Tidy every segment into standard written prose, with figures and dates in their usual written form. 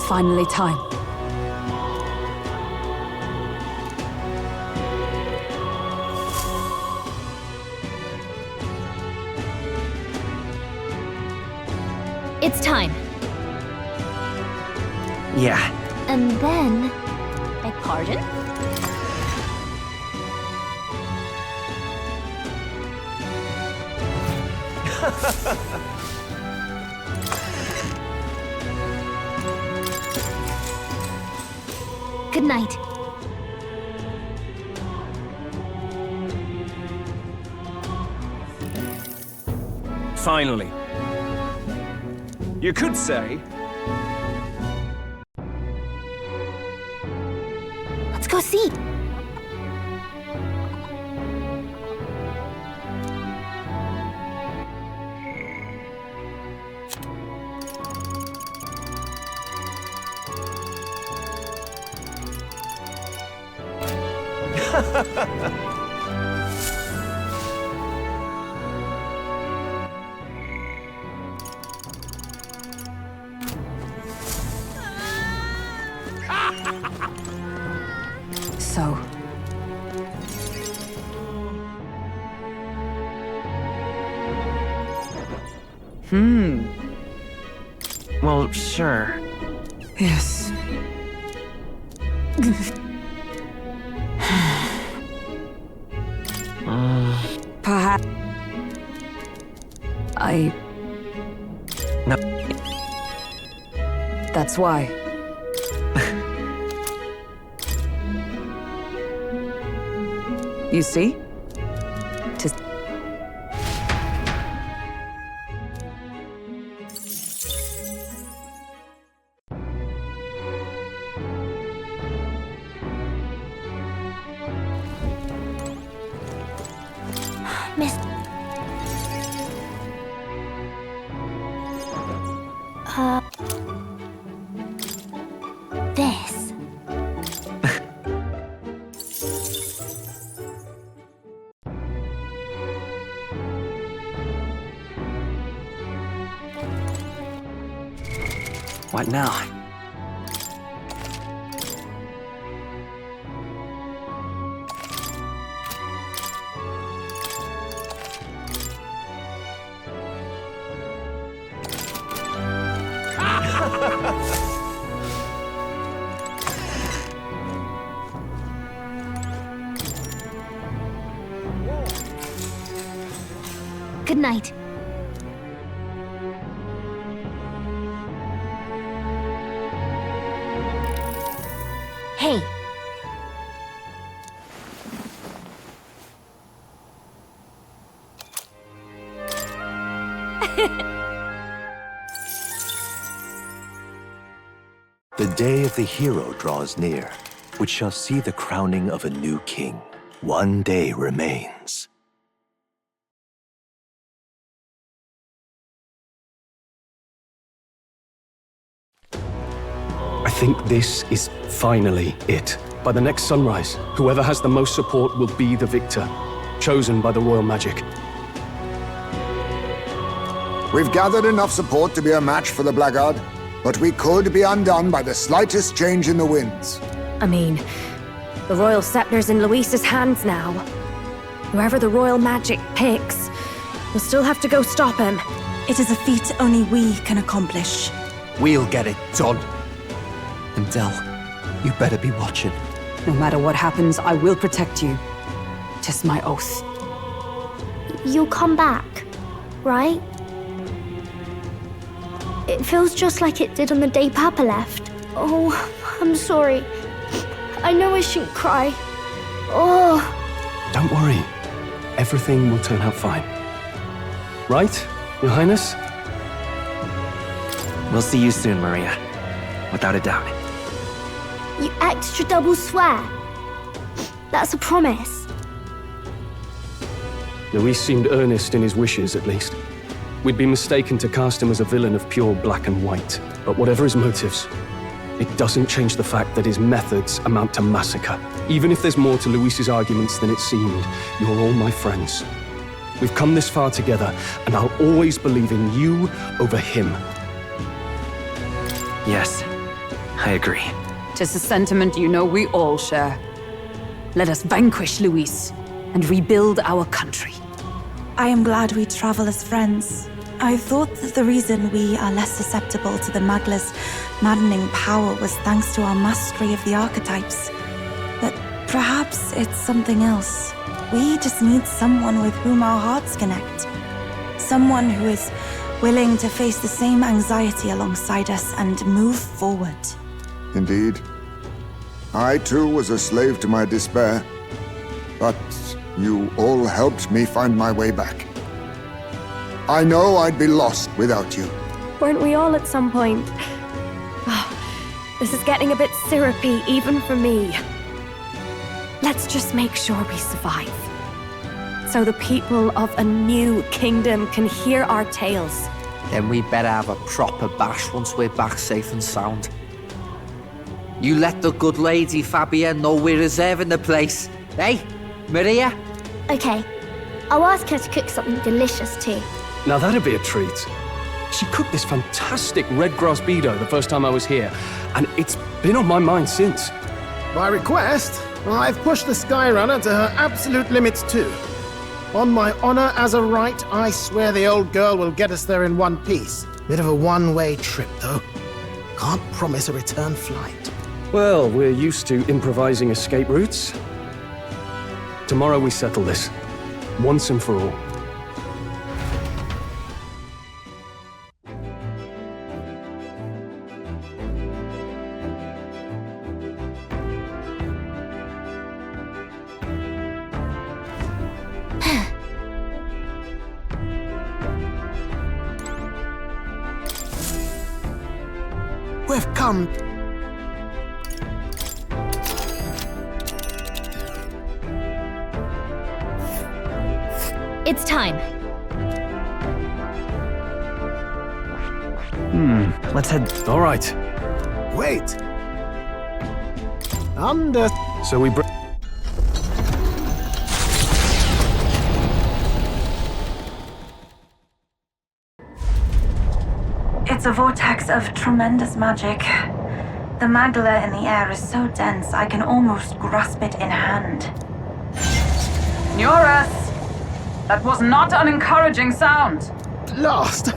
finally time. It's time. Yeah. And then... Beg pardon? Good night. Finally. You could say... Let's go see. So... Well, sure. Yes. Perhaps... No. That's why. You see? To... Miss... This. What now? Good night. Hey. The day of the hero draws near, which shall see the crowning of a new king. One day remains. I think this is finally it. By the next sunrise, whoever has the most support will be the victor, chosen by the royal magic. We've gathered enough support to be a match for the Blackguard, but we could be undone by the slightest change in the winds. I mean, the royal scepter's in Luis's hands now. Whoever the royal magic picks, we'll still have to go stop him. It is a feat only we can accomplish. We'll get it done. And Del, you better be watching. No matter what happens, I will protect you. Tis my oath. You'll come back, right? It feels just like it did on the day Papa left. Oh, I'm sorry. I know I shouldn't cry. Oh. Don't worry. Everything will turn out fine. Right, Your Highness? We'll see you soon, Maria. Without a doubt. You extra double swear. That's a promise. Luis seemed earnest in his wishes, at least. We'd be mistaken to cast him as a villain of pure black and white. But whatever his motives, it doesn't change the fact that his methods amount to massacre. Even if there's more to Luis's arguments than it seemed, you're all my friends. We've come this far together, and I'll always believe in you over him. Yes. I agree. 'Tis a sentiment you know we all share. Let us vanquish Luis and rebuild our country. I am glad we travel as friends. I thought that the reason we are less susceptible to the Magla's maddening power was thanks to our mastery of the archetypes. But perhaps it's something else. We just need someone with whom our hearts connect. Someone who is willing to face the same anxiety alongside us and move forward. Indeed. I too was a slave to my despair, but you all helped me find my way back. I know I'd be lost without you. Weren't we all at some point? Oh, this is getting a bit syrupy, even for me. Let's just make sure we survive. So the people of a new kingdom can hear our tales. Then we better have a proper bash once we're back safe and sound. You let the good lady Fabia know we're reserving the place. Hey, Maria? Okay. I'll ask her to cook something delicious too. Now that'd be a treat. She cooked this fantastic red grass beedo the first time I was here, and it's been on my mind since. By request, I've pushed the Skyrunner to her absolute limits too. On my honor as a right, I swear the old girl will get us there in one piece. Bit of a one-way trip, though. Can't promise a return flight. Well, we're used to improvising escape routes. Tomorrow we settle this, once and for all. We've come. It's time. Let's head... All right. Wait. So we It's a vortex of tremendous magic. The Magla in the air is so dense I can almost grasp it in hand. Nuras! That was not an encouraging sound. Blast!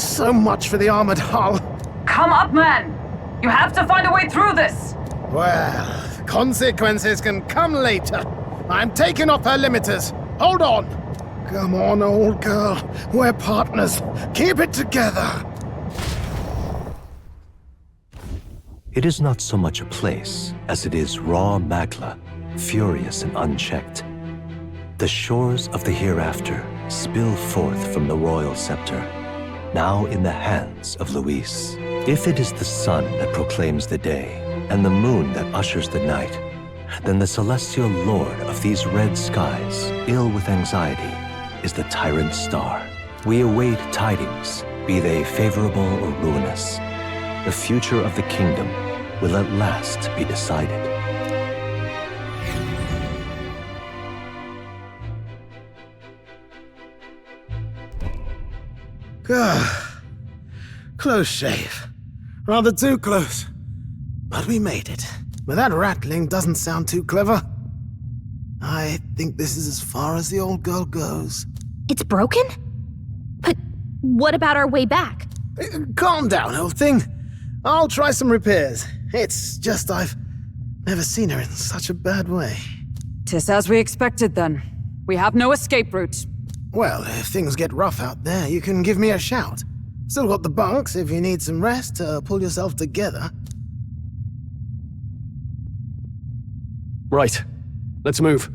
So much for the armored hull. Come up, man! You have to find a way through this! Well, consequences can come later. I'm taking off her limiters. Hold on! Come on, old girl. We're partners. Keep it together. It is not so much a place as it is raw Magla, furious and unchecked. The shores of the hereafter spill forth from the royal scepter, now in the hands of Luis. If it is the sun that proclaims the day, and the moon that ushers the night, then the celestial lord of these red skies, ill with anxiety, is the tyrant star. We await tidings, be they favorable or ruinous. The future of the kingdom will at last be decided. Close shave. Rather too close. But we made it. But that rattling doesn't sound too clever. I think this is as far as the old girl goes. It's broken? But what about our way back? Calm down, old thing. I'll try some repairs. It's just I've never seen her in such a bad way. 'Tis as we expected then. We have no escape route. Well, if things get rough out there, you can give me a shout. Still got the bunks if you need some rest to pull yourself together. Right. Let's move.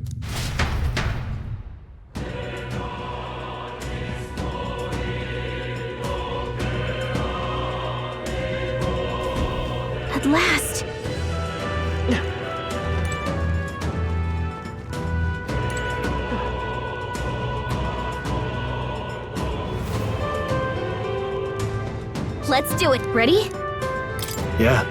At last! Let's do it. Ready? Yeah.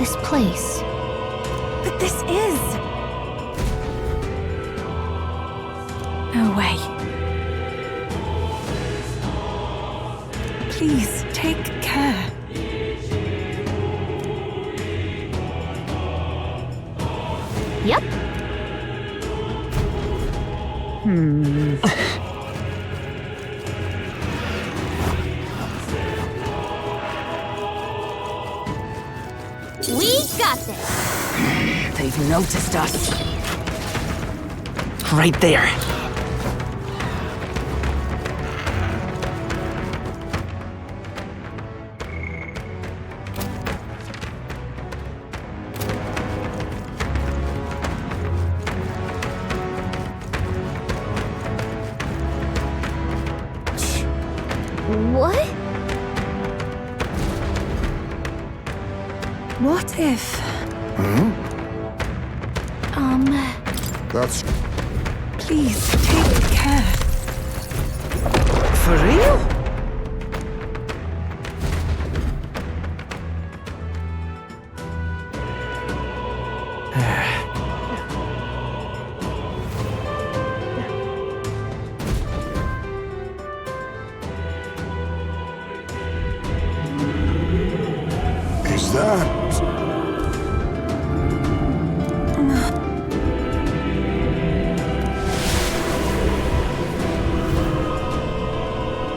This place. The This is... No way. Please, take care. Yep. We got this. They've noticed us. Right there. What? What if... That's... Please, take care. For real? Is that...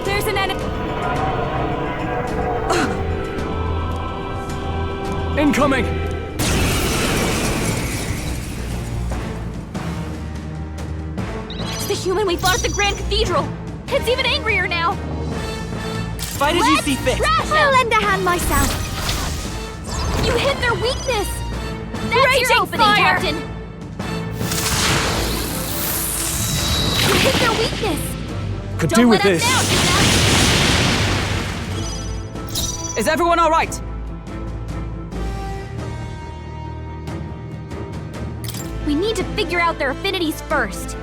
There's an enemy. Incoming! It's the human we fought at the Grand Cathedral. It's even angrier now. Fight as you see fit. I'll lend a hand myself. You hit their weakness. That's your opening, Captain. You hit their weakness. Could Don't do let with us this. down, Gymnast. Is everyone all right? We need to figure out their affinities first.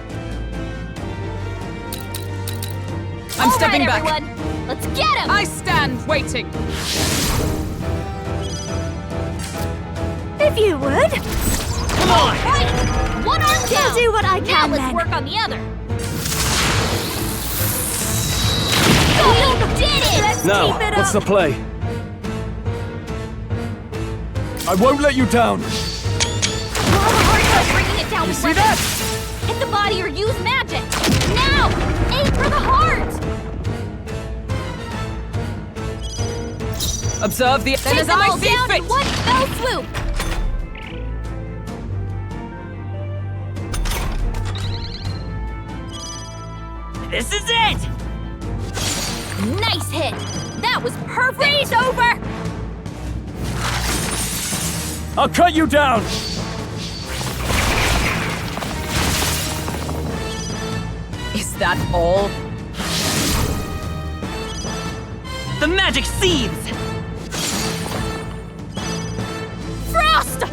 I'm stepping right, back. Everyone. Let's get him! I stand waiting. If you would. Come on! Right. One arm down! I'll do what I Now can let's then. work on the other. We did it! Let's Now, keep it what's up. the play? I won't let you down! We'll have a hard time bringing it down with See weapons. that? Hit the body or use magic. Now! Aim for the heart! Observe the... Then Take as them I all see down fit. in one fell swoop! This is it! Nice hit! That was perfect! Freeze over! I'll cut you down! Is that all? The magic seeds! Frost!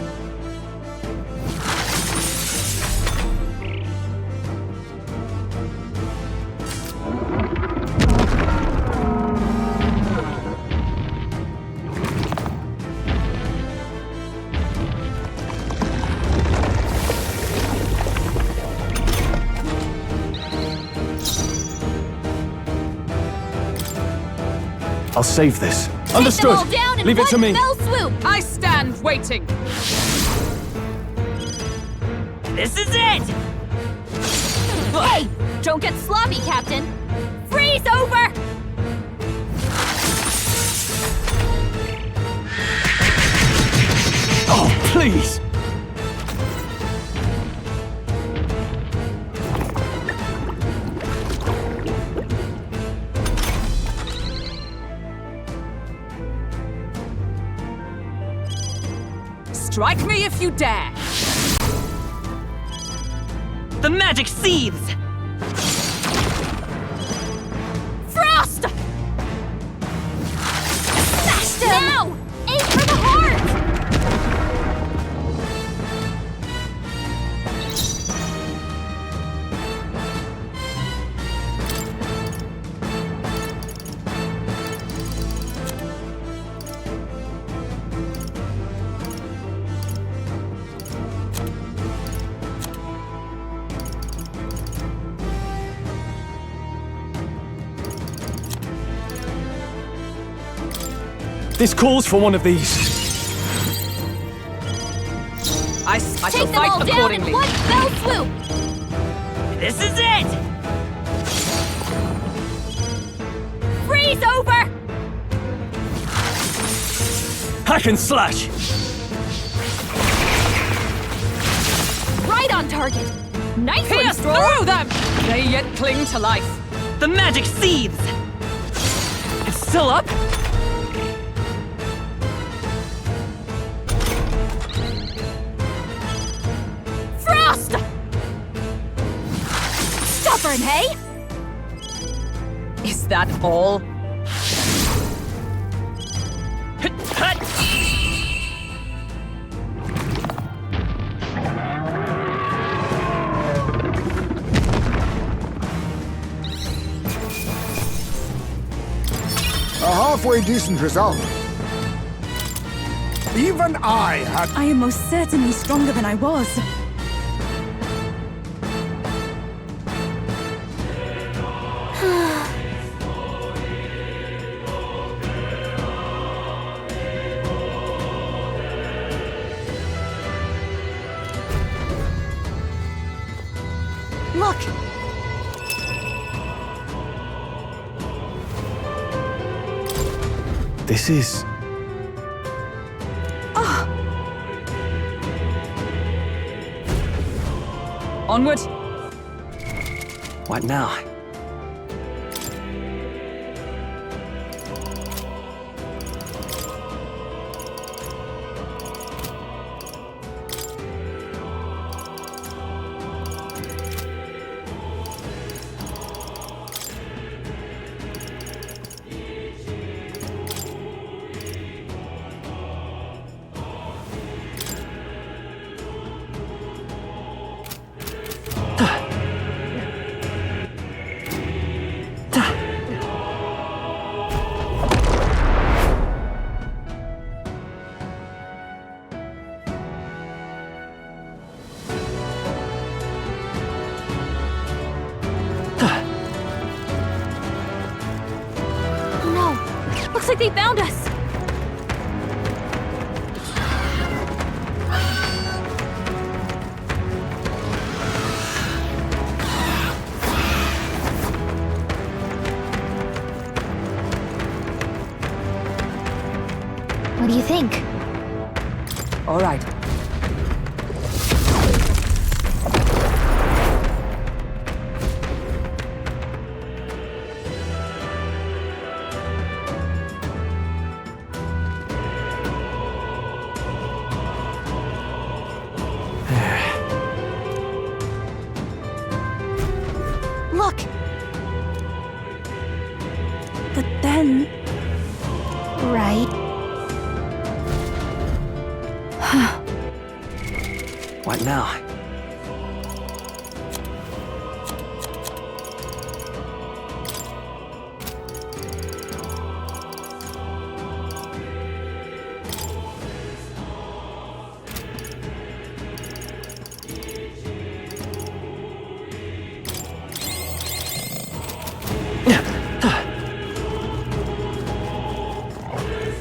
I'll save this. Take Understood! them all down in Leave it to one me! fell swoop! I stand waiting. This is it! Hey! Don't get sloppy, Captain! Freeze over! Oh, please! Strike me if you dare. The magic seeds! Frost! Smashed him! Now! Aim for the heart! This calls for one of these. I shall Take them fight all down accordingly. in one fell swoop! This is it! Freeze over! Hack and slash! Right on target! Nice one, Pierce Stroll! through them! They yet cling to life. The magic seethes! It's still up? Frost! Stubborn, hey? Is that all? Hut! A halfway decent result. Even I had... I am most certainly stronger than I was. Look! This is... Onward. What now? Oh no! Looks like they found us! What do you think? All right. Look! But then... Right. What now?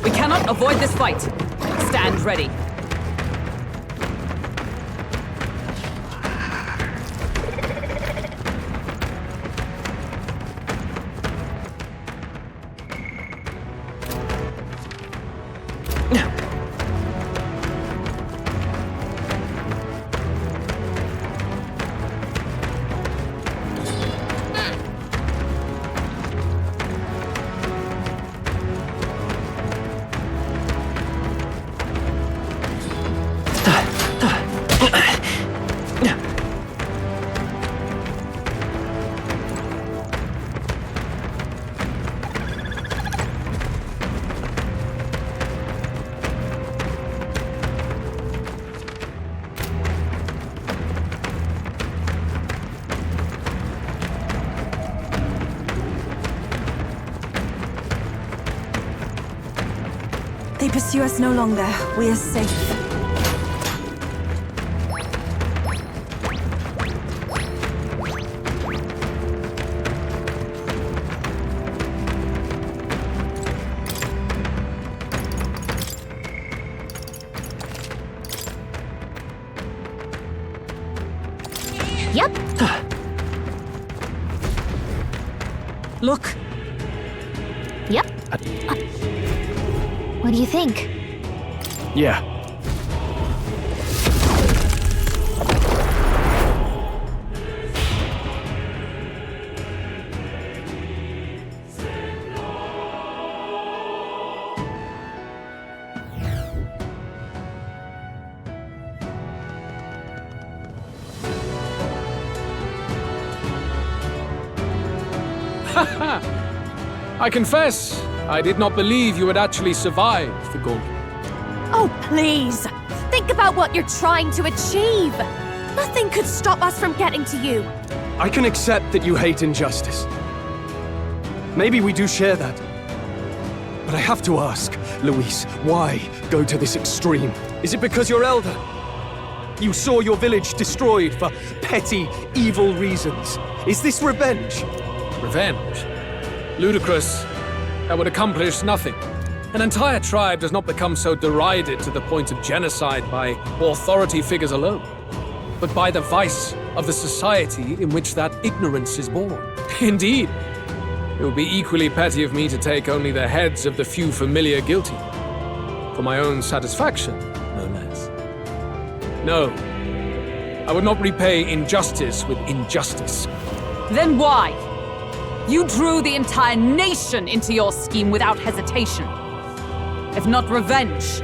We cannot avoid this fight. Stand ready. They pursue us no longer. We are safe. Yep. Look, Yep. What do you think? Yeah. I confess, I did not believe you would actually survive the Gorgon. Oh, please! Think about what you're trying to achieve! Nothing could stop us from getting to you! I can accept that you hate injustice. Maybe we do share that. But I have to ask, Luis, why go to this extreme? Is it because you're elder? You saw your village destroyed for petty, evil reasons. Is this revenge? Revenge? Ludicrous. That would accomplish nothing. An entire tribe does not become so derided to the point of genocide by authority figures alone, but by the vice of the society in which that ignorance is born. Indeed, it would be equally petty of me to take only the heads of the few familiar guilty, for my own satisfaction, no less. No, I would not repay injustice with injustice. then why? You drew the entire nation into your scheme without hesitation. If not revenge,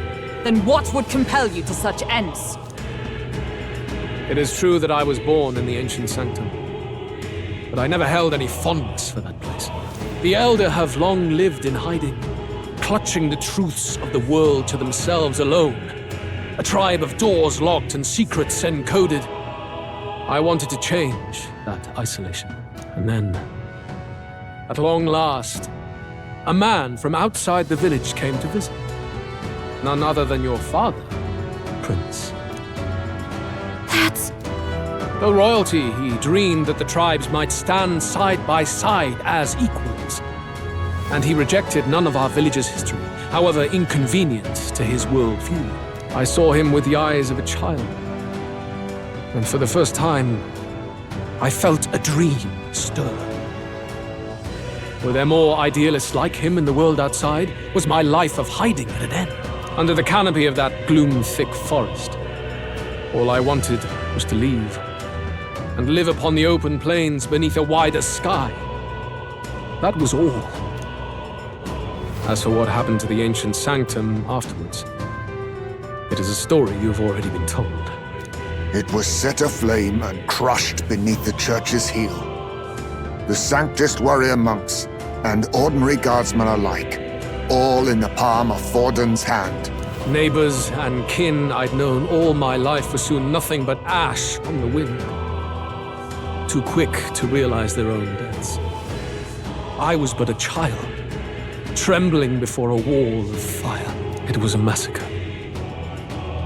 then what would compel you to such ends? It is true that I was born in the ancient sanctum, but I never held any fondness for that place. The Elder have long lived in hiding, clutching the truths of the world to themselves alone. A tribe of doors locked and secrets encoded. I wanted to change that isolation. And then, at long last, a man from outside the village came to visit. None other than your father, Prince. That's... Though royalty, he dreamed that the tribes might stand side by side as equals. And he rejected none of our village's history, however inconvenient to his worldview. I saw him with the eyes of a child. And for the first time, I felt a dream stir. Were there more idealists like him in the world outside? Was my life of hiding at an end? Under the canopy of that gloom-thick forest, all I wanted was to leave, and live upon the open plains beneath a wider sky. That was all. As for what happened to the ancient sanctum afterwards, it is a story you have already been told. It was set aflame and crushed beneath the church's heel. The Sanctist warrior monks and ordinary guardsmen alike, all in the palm of Forden's hand. Neighbors and kin I'd known all my life were soon nothing but ash on the wind. Too quick to realize their own deaths. I was but a child, trembling before a wall of fire. It was a massacre.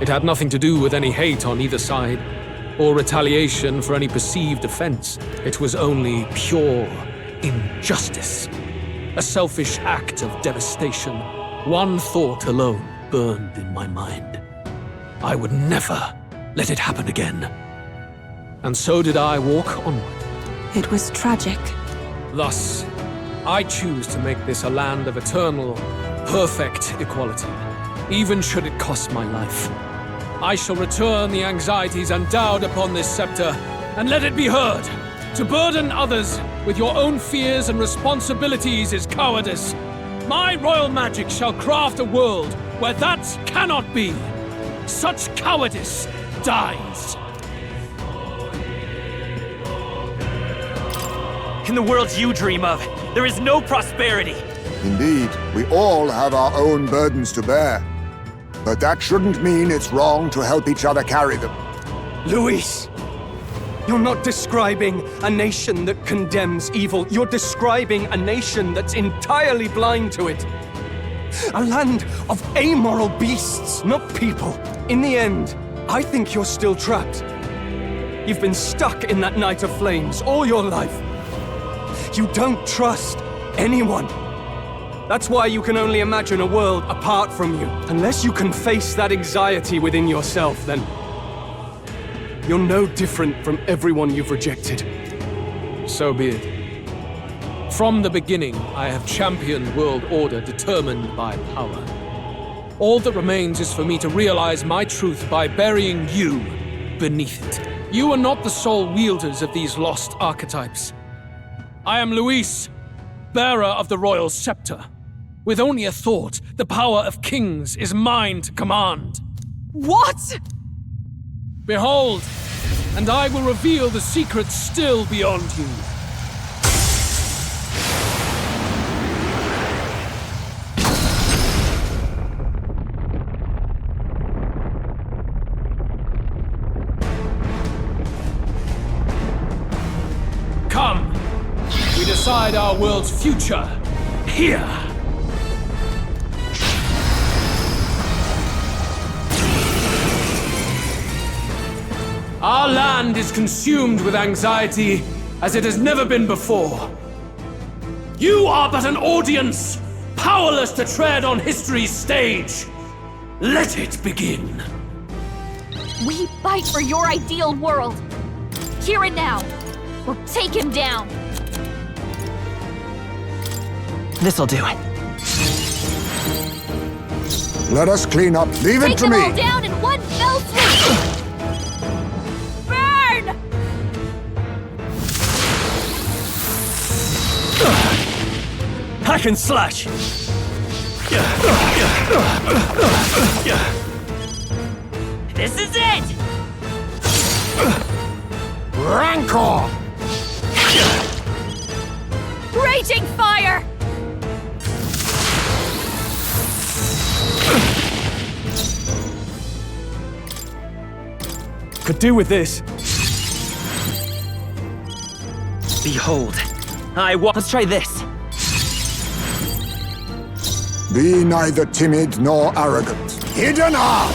It had nothing to do with any hate on either side, or retaliation for any perceived offense. It was only pure injustice. A selfish act of devastation. One thought alone burned in my mind. I would never let it happen again. And so did I walk onward. It was tragic. Thus, I choose to make this a land of eternal, perfect equality, even should it cost my life. I shall return the anxieties endowed upon this scepter, and let it be heard. To burden others with your own fears and responsibilities is cowardice. My royal magic shall craft a world where that cannot be. Such cowardice dies. In the world you dream of, there is no prosperity. Indeed, we all have our own burdens to bear. But that shouldn't mean it's wrong to help each other carry them. Luis! You're not describing a nation that condemns evil. You're describing a nation that's entirely blind to it. A land of amoral beasts, not people. In the end, I think you're still trapped. You've been stuck in that night of flames all your life. You don't trust anyone. That's why you can only imagine a world apart from you. Unless you can face that anxiety within yourself, then You're no different from everyone you've rejected. So be it. From the beginning, I have championed world order determined by power. All that remains is for me to realize my truth by burying you beneath it. You are not the sole wielders of these lost archetypes. I am Luis, bearer of the royal scepter. With only a thought, the power of kings is mine to command. What? Behold, and I will reveal the secrets still beyond you. Come, we decide our world's future here. Our land is consumed with anxiety as it has never been before. You are but an audience, powerless to tread on history's stage. Let it begin. We fight for your ideal world. Here and now. We'll take him down. This'll do it. Let us clean up. Leave it to me. Take them all down in one fell swoop. Burn! Hack and slash! This is it! Rancor! Raging fire! Could do with this. Behold, let's try this. Be neither timid nor arrogant. Hidden art!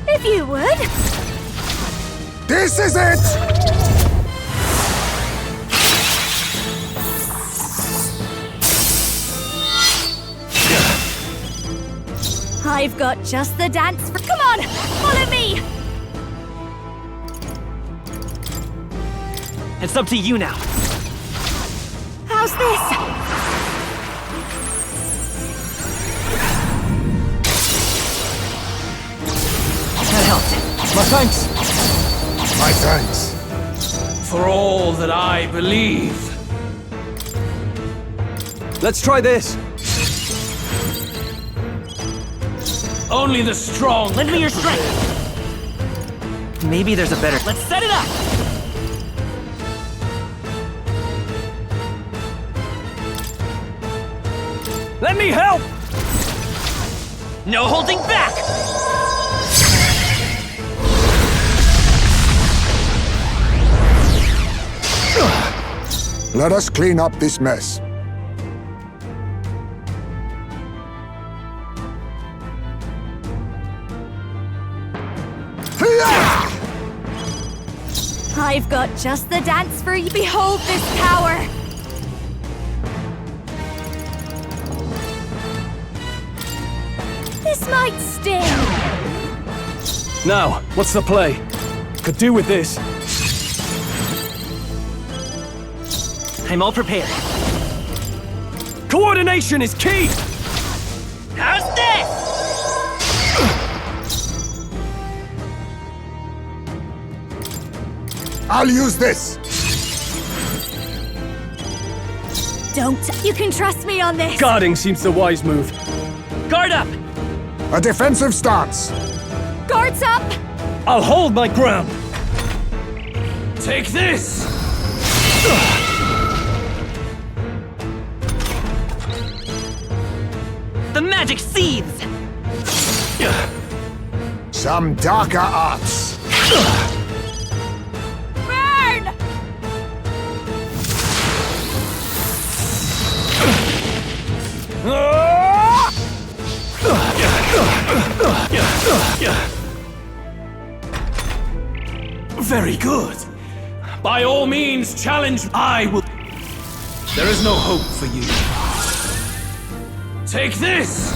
If you would. This is it! I've got just the dance for. Come on, follow me! It's up to you now. How's this? That helped. My thanks. My thanks. For all that I believe. Let's try this. Only the strong. Lend me your strength. Maybe there's a better. Let's set it up. Let me help. No holding back. Let us clean up this mess. I've got just the dance for you. Behold this power! This might sting. Now, what's the play? Could do with this. I'm all prepared. Coordination is key! How's this? I'll use this. Don't. You can trust me on this. Guarding seems the wise move. Guard up! A defensive stance. Guards up! I'll hold my ground. Take this! The magic seethes! Some darker arts. Burn! Very good. By all means, challenge. I will. There is no hope for you. Take this!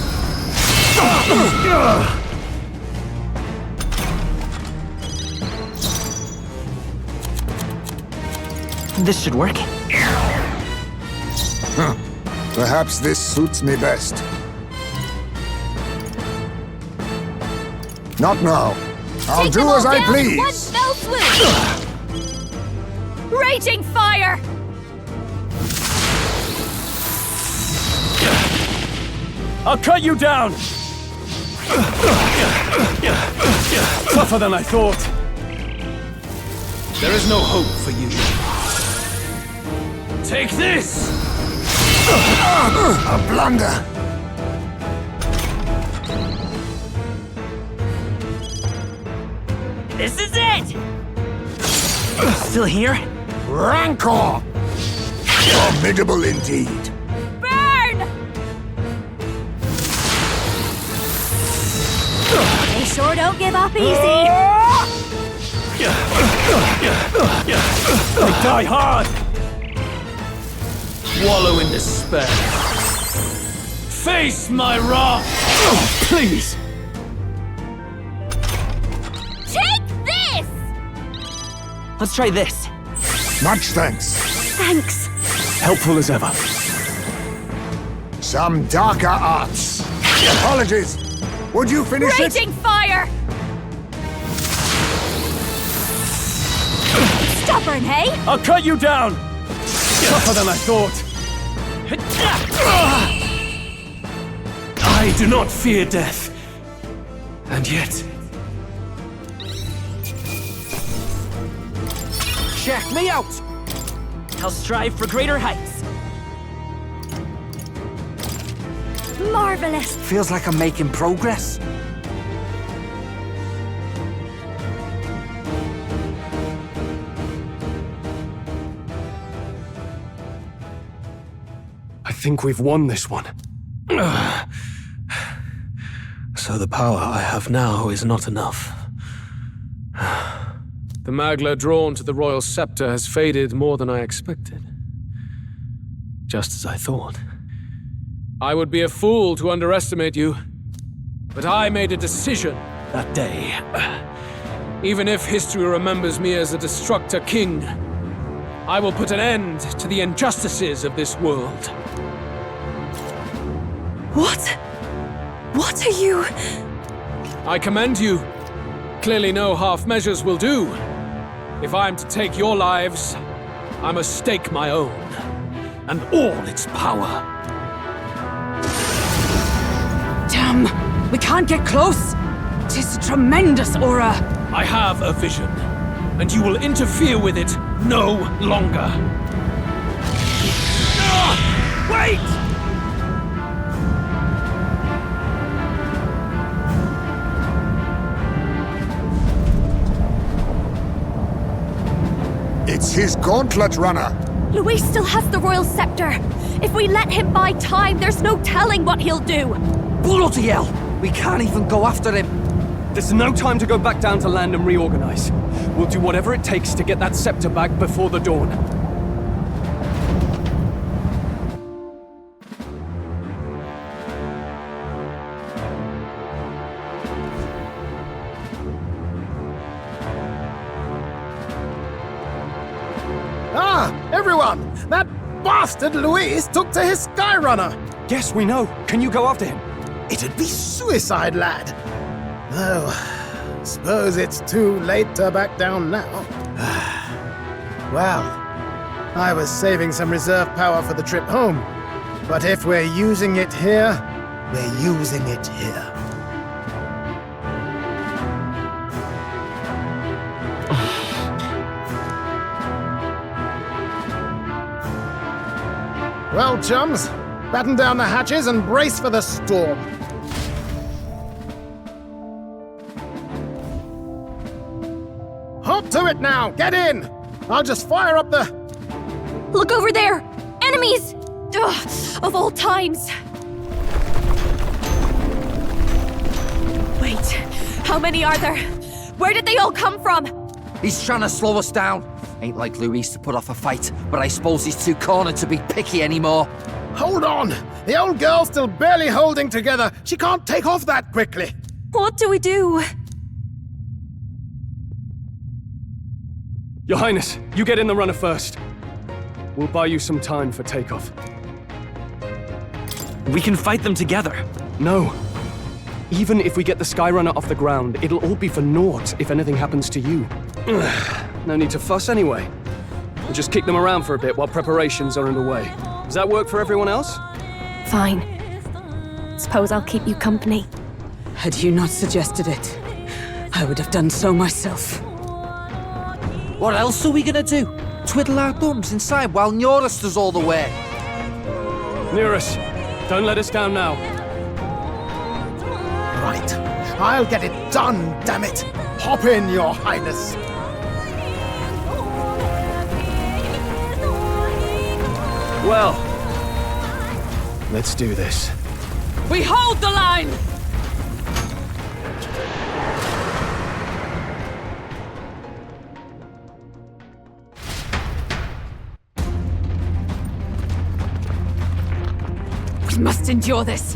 This should work. Perhaps this suits me best. Not now. I'll do as I please. One fell swoop! Raging fire! I'll cut you down! Tougher than I thought. There is no hope for you. Take this! A blunder. This is it! Still here? Rancor! Formidable indeed. Burn! They sure don't give up easy. They die hard! Wallow in despair. Face my wrath! Oh, please! Take this! Let's try this. Much thanks. Thanks. Helpful as ever. Some darker arts. Apologies. Would you finish it? Raging fire! Stubborn, hey? I'll cut you down! Tougher than I thought. I do not fear death. And yet... Check me out! I'll strive for greater heights. Marvelous. Feels like I'm making progress. I think we've won this one. So the power I have now is not enough. The Magla drawn to the royal scepter has faded more than I expected. Just as I thought. I would be a fool to underestimate you, but I made a decision that day. Even if history remembers me as a destructor king, I will put an end to the injustices of this world. What? What are you... I commend you. Clearly no half measures will do. If I'm to take your lives, I must stake my own, and all its power. Damn! We can't get close! 'Tis a tremendous aura! I have a vision, and you will interfere with it no longer. Wait! It's his gauntlet runner. Luis still has the royal scepter. If we let him buy time, there's no telling what he'll do. Bloody hell! We can't even go after him. This is no time to go back down to land and reorganize. We'll do whatever it takes to get that scepter back before the dawn. Ah, everyone! That bastard Luis took to his Skyrunner! Yes, we know. Can you go after him? It'd be suicide, lad. Though, suppose it's too late to back down now. Well, I was saving some reserve power for the trip home. But if we're using it here, we're using it here. Well, chums, batten down the hatches and brace for the storm. Hop to it now! Get in! I'll just fire up the... Look over there! Enemies! Ugh, of all times! Wait, how many are there? Where did they all come from? He's trying to slow us down. Ain't like Luis to put off a fight, but I suppose he's too cornered to be picky anymore. Hold on! The old girl's still barely holding together. She can't take off that quickly. What do we do? Your Highness, you get in the runner first. We'll buy you some time for takeoff. We can fight them together. No. Even if we get the Skyrunner off the ground, it'll all be for naught if anything happens to you. No need to fuss anyway. We'll just kick them around for a bit while preparations are underway. Does that work for everyone else? Fine. Suppose I'll keep you company. Had you not suggested it, I would have done so myself. What else are we gonna do? Twiddle our thumbs inside while Norris does all the work? Nearus, don't let us down now. Right. I'll get it done, damn it. Hop in, Your Highness. Well, let's do this. We hold the line! We must endure this.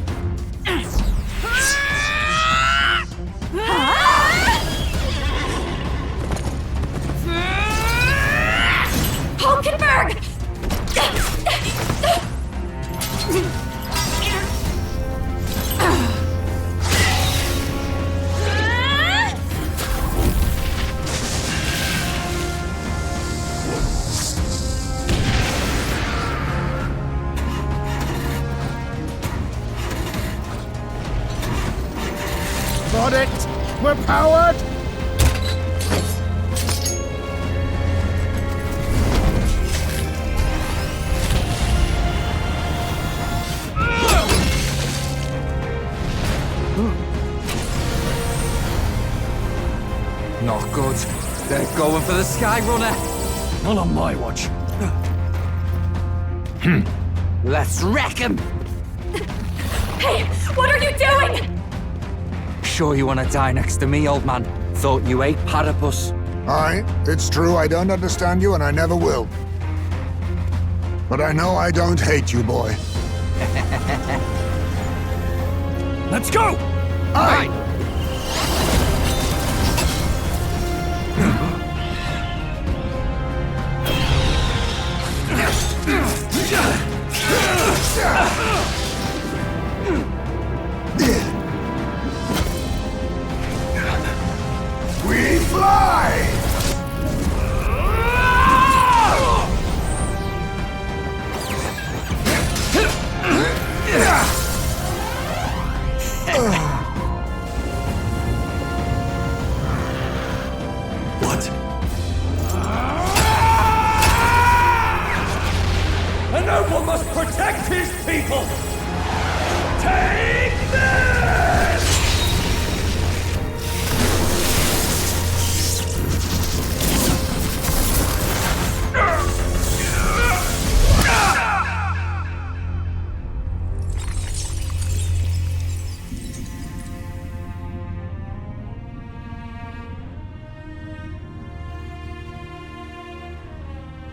Hulkenberg! Got it. We're powered. Not good. They're going for the Skyrunner. Not on my watch. Let's wreck him. Hey, what are you doing? Sure you want to die next to me, old man? Thought you ate platypus. Aye, it's true I don't understand you and I never will. But I know I don't hate you, boy. Let's go! Aye! We fly! What? A noble must protect his people! Take this!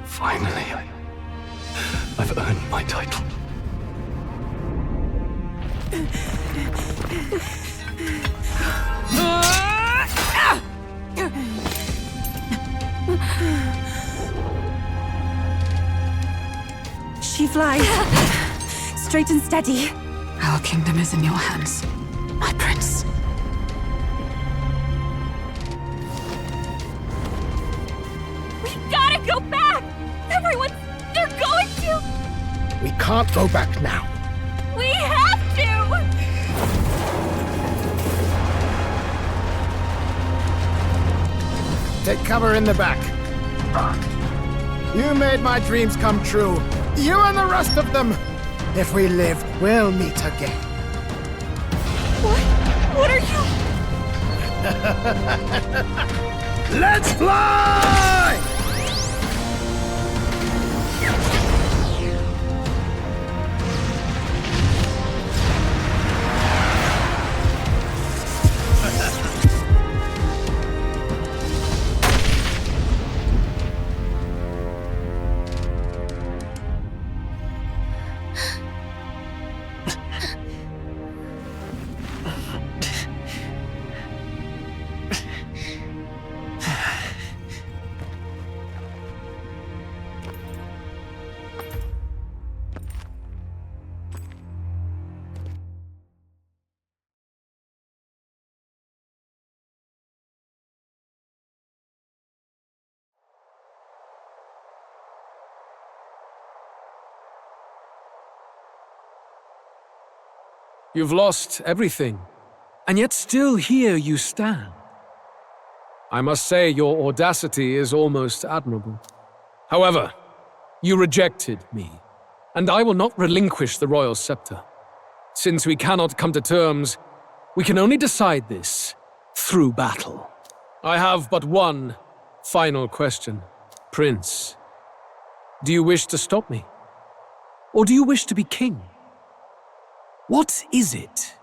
Finally, I've earned my title. She flies. Straight and steady. Our kingdom is in your hands, my prince. We gotta go back! Everyone, they're going to! We can't go back now. We have to! Take cover in the back. You made my dreams come true. You and the rest of them. If we live, we'll meet again. What are you? Let's fly! You've lost everything, and yet still here you stand. I must say your audacity is almost admirable. However, you rejected me, and I will not relinquish the royal scepter. Since we cannot come to terms, we can only decide this through battle. I have but one final question. Prince, do you wish to stop me? Or do you wish to be king? What is it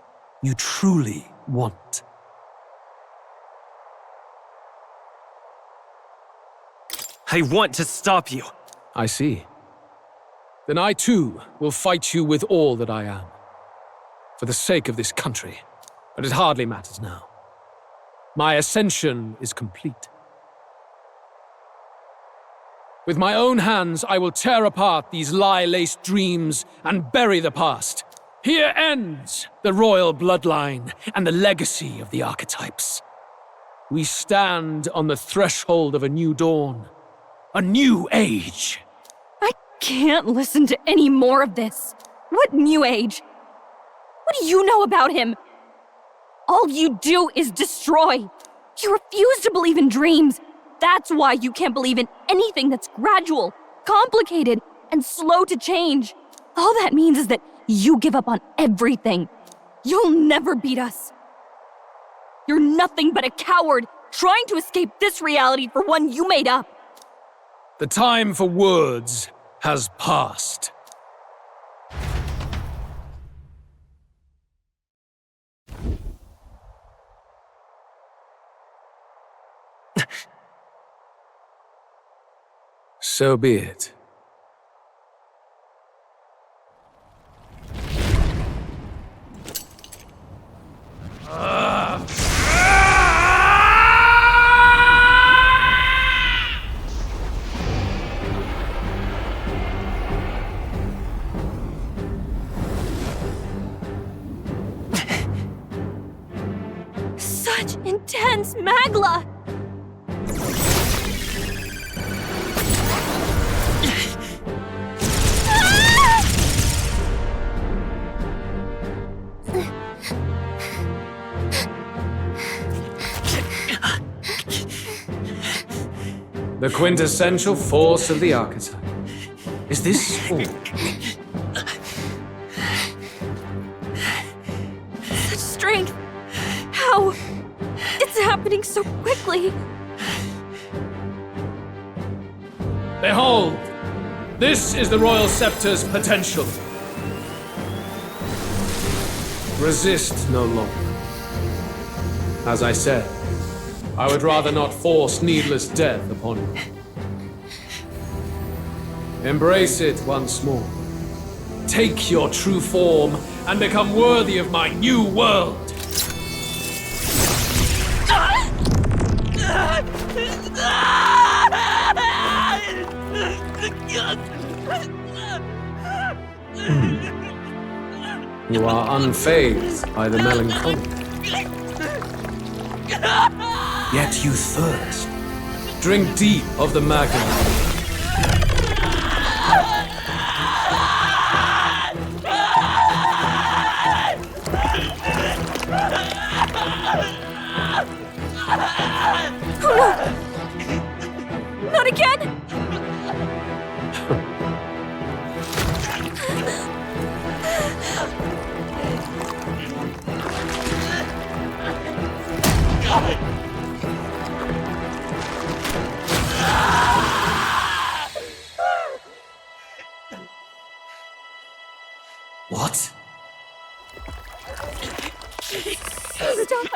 you truly want? I want to stop you. I see. Then I too will fight you with all that I am. For the sake of this country. But it hardly matters now. My ascension is complete. With my own hands, I will tear apart these lie-laced dreams and bury the past. Here ends the royal bloodline and the legacy of the archetypes. We stand on the threshold of a new dawn. A new age. I can't listen to any more of this. What new age? What do you know about him? All you do is destroy. You refuse to believe in dreams. That's why you can't believe in anything that's gradual, complicated, and slow to change. All that means is that you give up on everything. You'll never beat us. You're nothing but a coward trying to escape this reality for one you made up. The time for words has passed. So be it. Such intense magla! The quintessential force of the archetype. Is this all? Such strength! How? It's happening so quickly! Behold! This is the Royal Scepter's potential. Resist no longer. As I said, I would rather not force needless death upon you. Embrace it once more. Take your true form and become worthy of my new world. You are unfazed by the melancholy. Yet you thirst. Drink deep of the magma. Not again! What? Stop!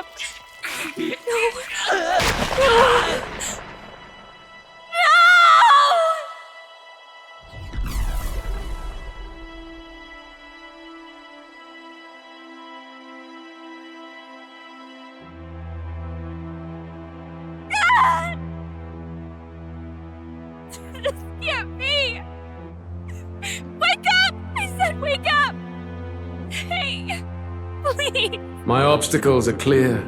No! No! This can't be! Wake up! I said wake up! Hey! Please! My obstacles are clear.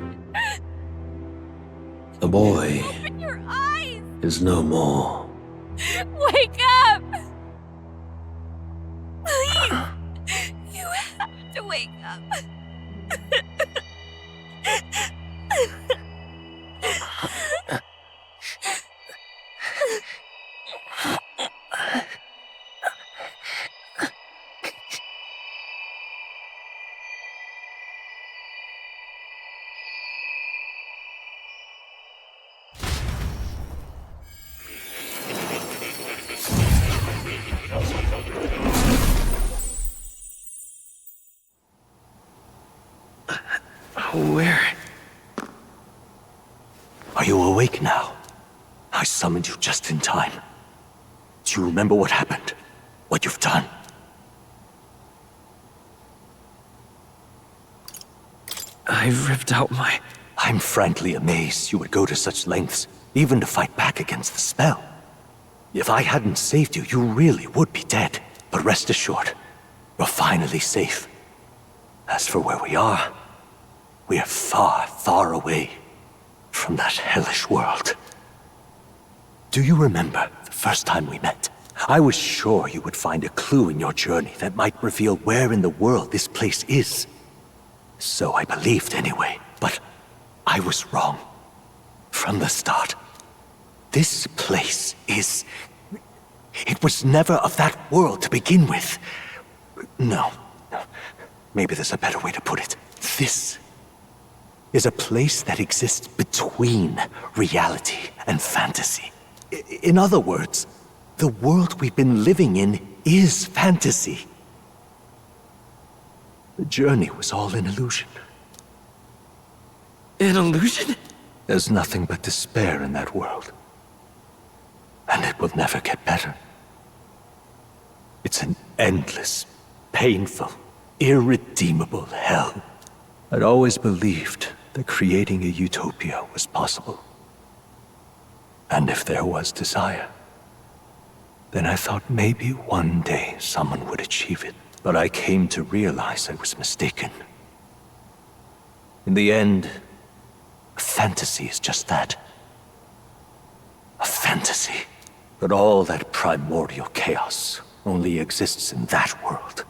The boy Open your eyes! is no more. Wake up! Please! You have to wake up! Where? Are you awake now? I summoned you just in time. Do you remember what happened? What you've done? I ripped out my... I'm frankly amazed you would go to such lengths, even to fight back against the spell. If I hadn't saved you, you really would be dead. But rest assured, you're finally safe. As for where we are far, far away from that hellish world. Do you remember the first time we met? I was sure you would find a clue in your journey that might reveal where in the world this place is. So I believed anyway, but I was wrong. From the start. This place is... It was never of that world to begin with. No. Maybe there's a better way to put it. This is a place that exists between reality and fantasy. In other words, the world we've been living in is fantasy. The journey was all an illusion. An illusion? There's nothing but despair in that world. And it will never get better. It's an endless, painful, irredeemable hell. I'd always believed that creating a utopia was possible. And if there was desire, then I thought maybe one day someone would achieve it. But I came to realize I was mistaken. In the end, a fantasy is just that. A fantasy. But all that primordial chaos only exists in that world.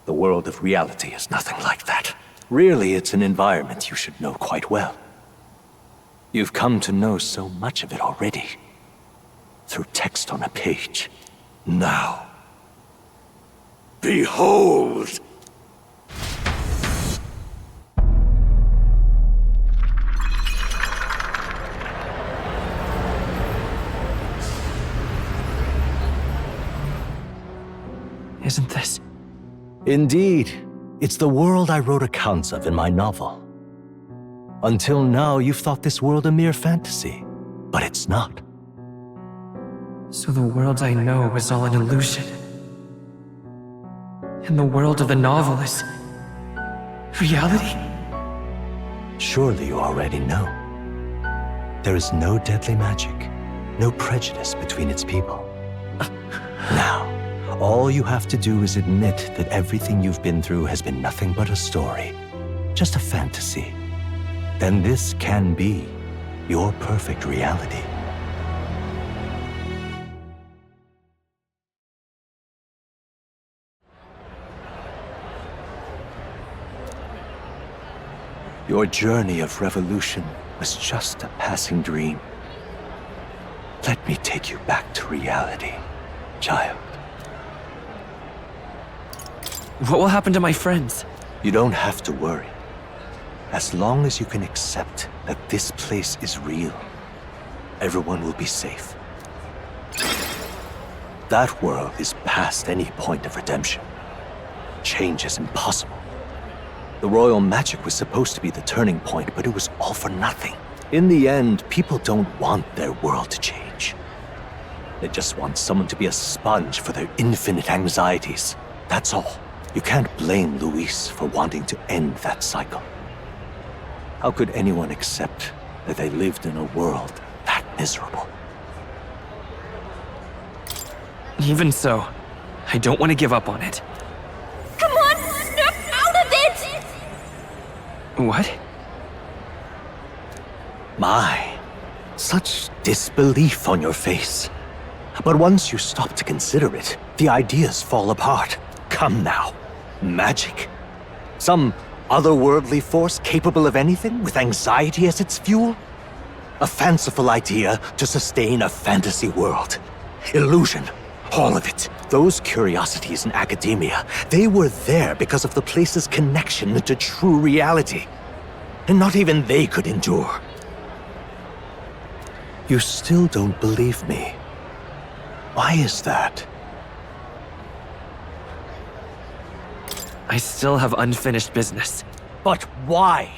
The world of reality is nothing like that. Really, it's an environment you should know quite well. You've come to know so much of it already. Through text on a page. Now, behold! Isn't this? Indeed. It's the world I wrote accounts of in my novel. Until now, you've thought this world a mere fantasy. But it's not. So the world I know is all an illusion. And the world of the novel is... reality? Surely you already know. There is no deadly magic, no prejudice between its people. Now, all you have to do is admit that everything you've been through has been nothing but a story, just a fantasy. Then this can be your perfect reality. Your journey of revolution was just a passing dream. Let me take you back to reality, child. What will happen to my friends? You don't have to worry. As long as you can accept that this place is real, everyone will be safe. That world is past any point of redemption. Change is impossible. The royal magic was supposed to be the turning point, but it was all for nothing. In the end, people don't want their world to change. They just want someone to be a sponge for their infinite anxieties. That's all. You can't blame Luis for wanting to end that cycle. How could anyone accept that they lived in a world that miserable? Even so, I don't want to give up on it. Come on, snap out of it! What? My, such disbelief on your face. But once you stop to consider it, the ideas fall apart. Come now. Magic. Some otherworldly force capable of anything, with anxiety as its fuel? A fanciful idea to sustain a fantasy world. Illusion. All of it. Those curiosities in academia, they were there because of the place's connection to true reality. And not even they could endure. You still don't believe me. Why is that? I still have unfinished business. But why?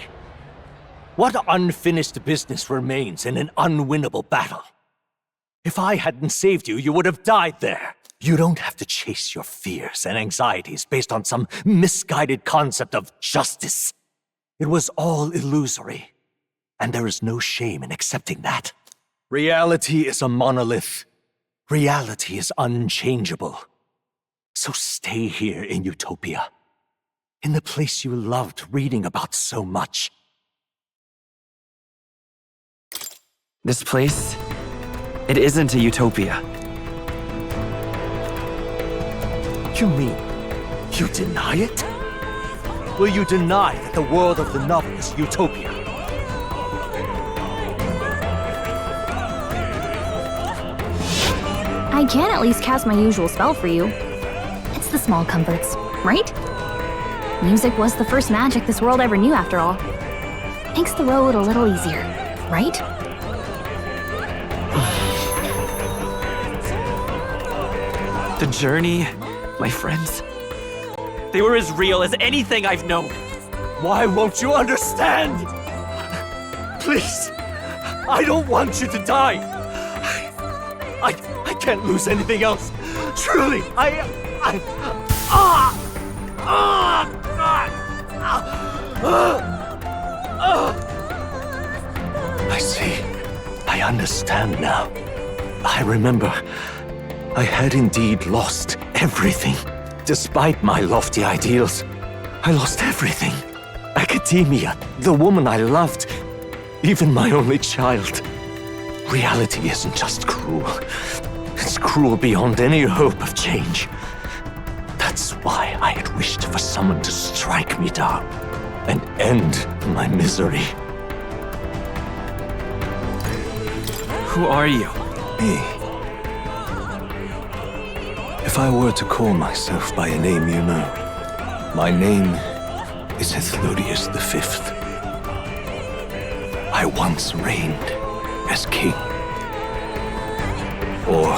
What unfinished business remains in an unwinnable battle? If I hadn't saved you, you would have died there. You don't have to chase your fears and anxieties based on some misguided concept of justice. It was all illusory, and there is no shame in accepting that. Reality is a monolith. Reality is unchangeable. So stay here in Utopia, in the place you loved reading about so much. This place, it isn't a utopia. You mean, you deny it? Will you deny that the world of the novel is utopia? I can at least cast my usual spell for you. It's the small comforts, right? Music was the first magic this world ever knew, after all. Makes the road a little easier, right? The journey, my friends, they were as real as anything I've known. Why won't you understand? Please, I don't want you to die. I can't lose anything else. Truly, I see. I understand now. I remember. I had indeed lost everything. Despite my lofty ideals, I lost everything. Academia, the woman I loved, even my only child. Reality isn't just cruel. It's cruel beyond any hope of change. That's why I had wished for someone to strike me down and end my misery. Who are you? Me. If I were to call myself by a name you know, my name is Hethlodius V. I once reigned as king. Or,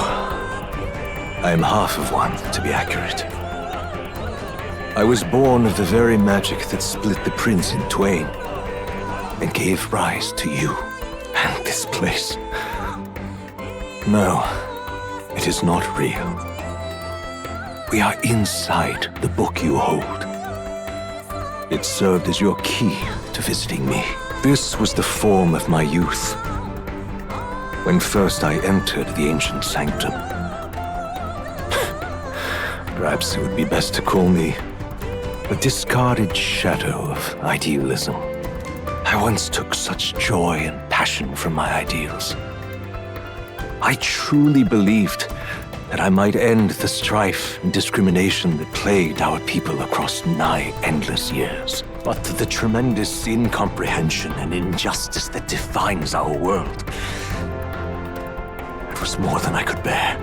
I am half of one, to be accurate. I was born of the very magic that split the prince in twain, and gave rise to you and this place. No, it is not real. We are inside the book you hold. It served as your key to visiting me. This was the form of my youth, when first I entered the ancient sanctum. Perhaps it would be best to call me a discarded shadow of idealism. I once took such joy and passion from my ideals. I truly believed that I might end the strife and discrimination that plagued our people across nigh endless years. But the tremendous incomprehension and injustice that defines our world, it was more than I could bear.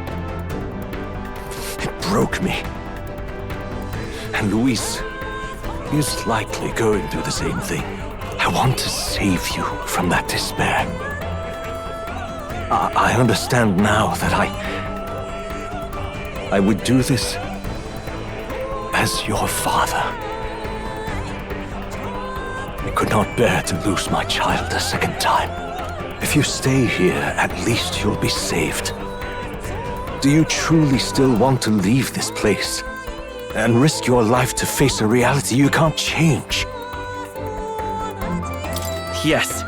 It broke me. And Luis is likely going through the same thing. I want to save you from that despair. I understand now that I would do this as your father. I could not bear to lose my child a second time. If you stay here, at least you'll be saved. Do you truly still want to leave this place and risk your life to face a reality you can't change? Yes.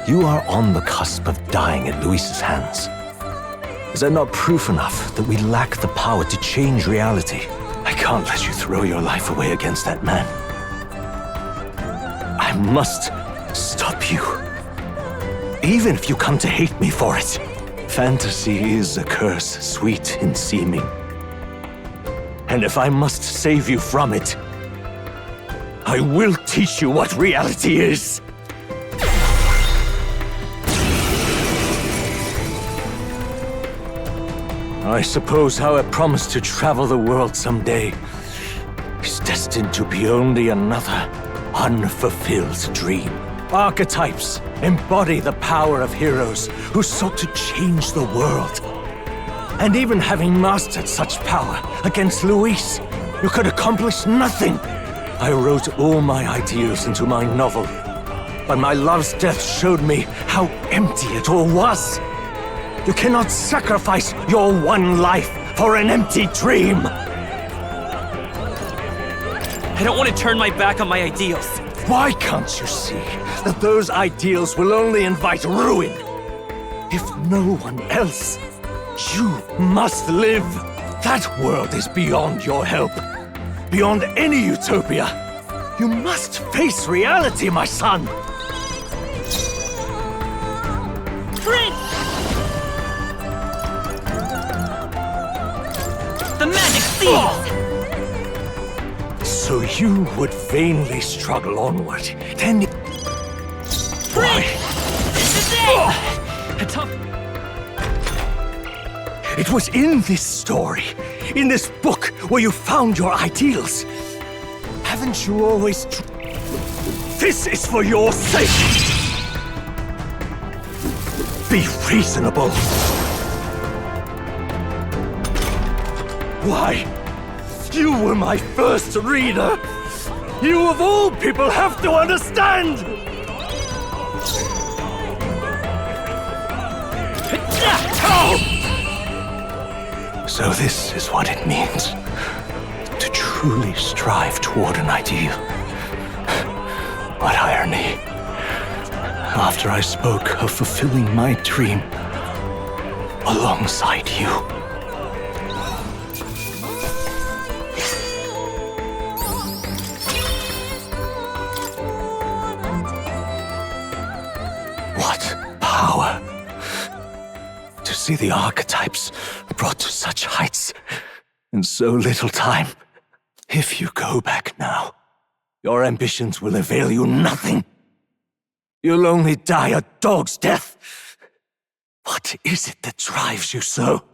You are on the cusp of dying at Luis's hands. Is that not proof enough that we lack the power to change reality? I can't let you throw your life away against that man. I must stop you. Even if you come to hate me for it. Fantasy is a curse, sweet in seeming. And if I must save you from it, I will teach you what reality is. I suppose our promise to travel the world someday is destined to be only another unfulfilled dream. Archetypes embody the power of heroes who sought to change the world. And even having mastered such power against Luis, you could accomplish nothing. I wrote all my ideals into my novel, but my love's death showed me how empty it all was. You cannot sacrifice your one life for an empty dream. I don't want to turn my back on my ideals. Why can't you see that those ideals will only invite ruin? If no one else, you must live. That world is beyond your help. Beyond any utopia. You must face reality, my son. Prince! The magic seeds! So you would vainly struggle onward. Then... Why? It was in this story, in this book, where you found your ideals. Haven't you always... This is for your sake! Be reasonable. Why? You were my first reader. You of all people have to understand! So this is what it means to truly strive toward an ideal. What irony. After I spoke of fulfilling my dream alongside you. What power to see the archetypes brought to such heights in so little time. If you go back now, your ambitions will avail you nothing. You'll only die a dog's death. What is it that drives you so?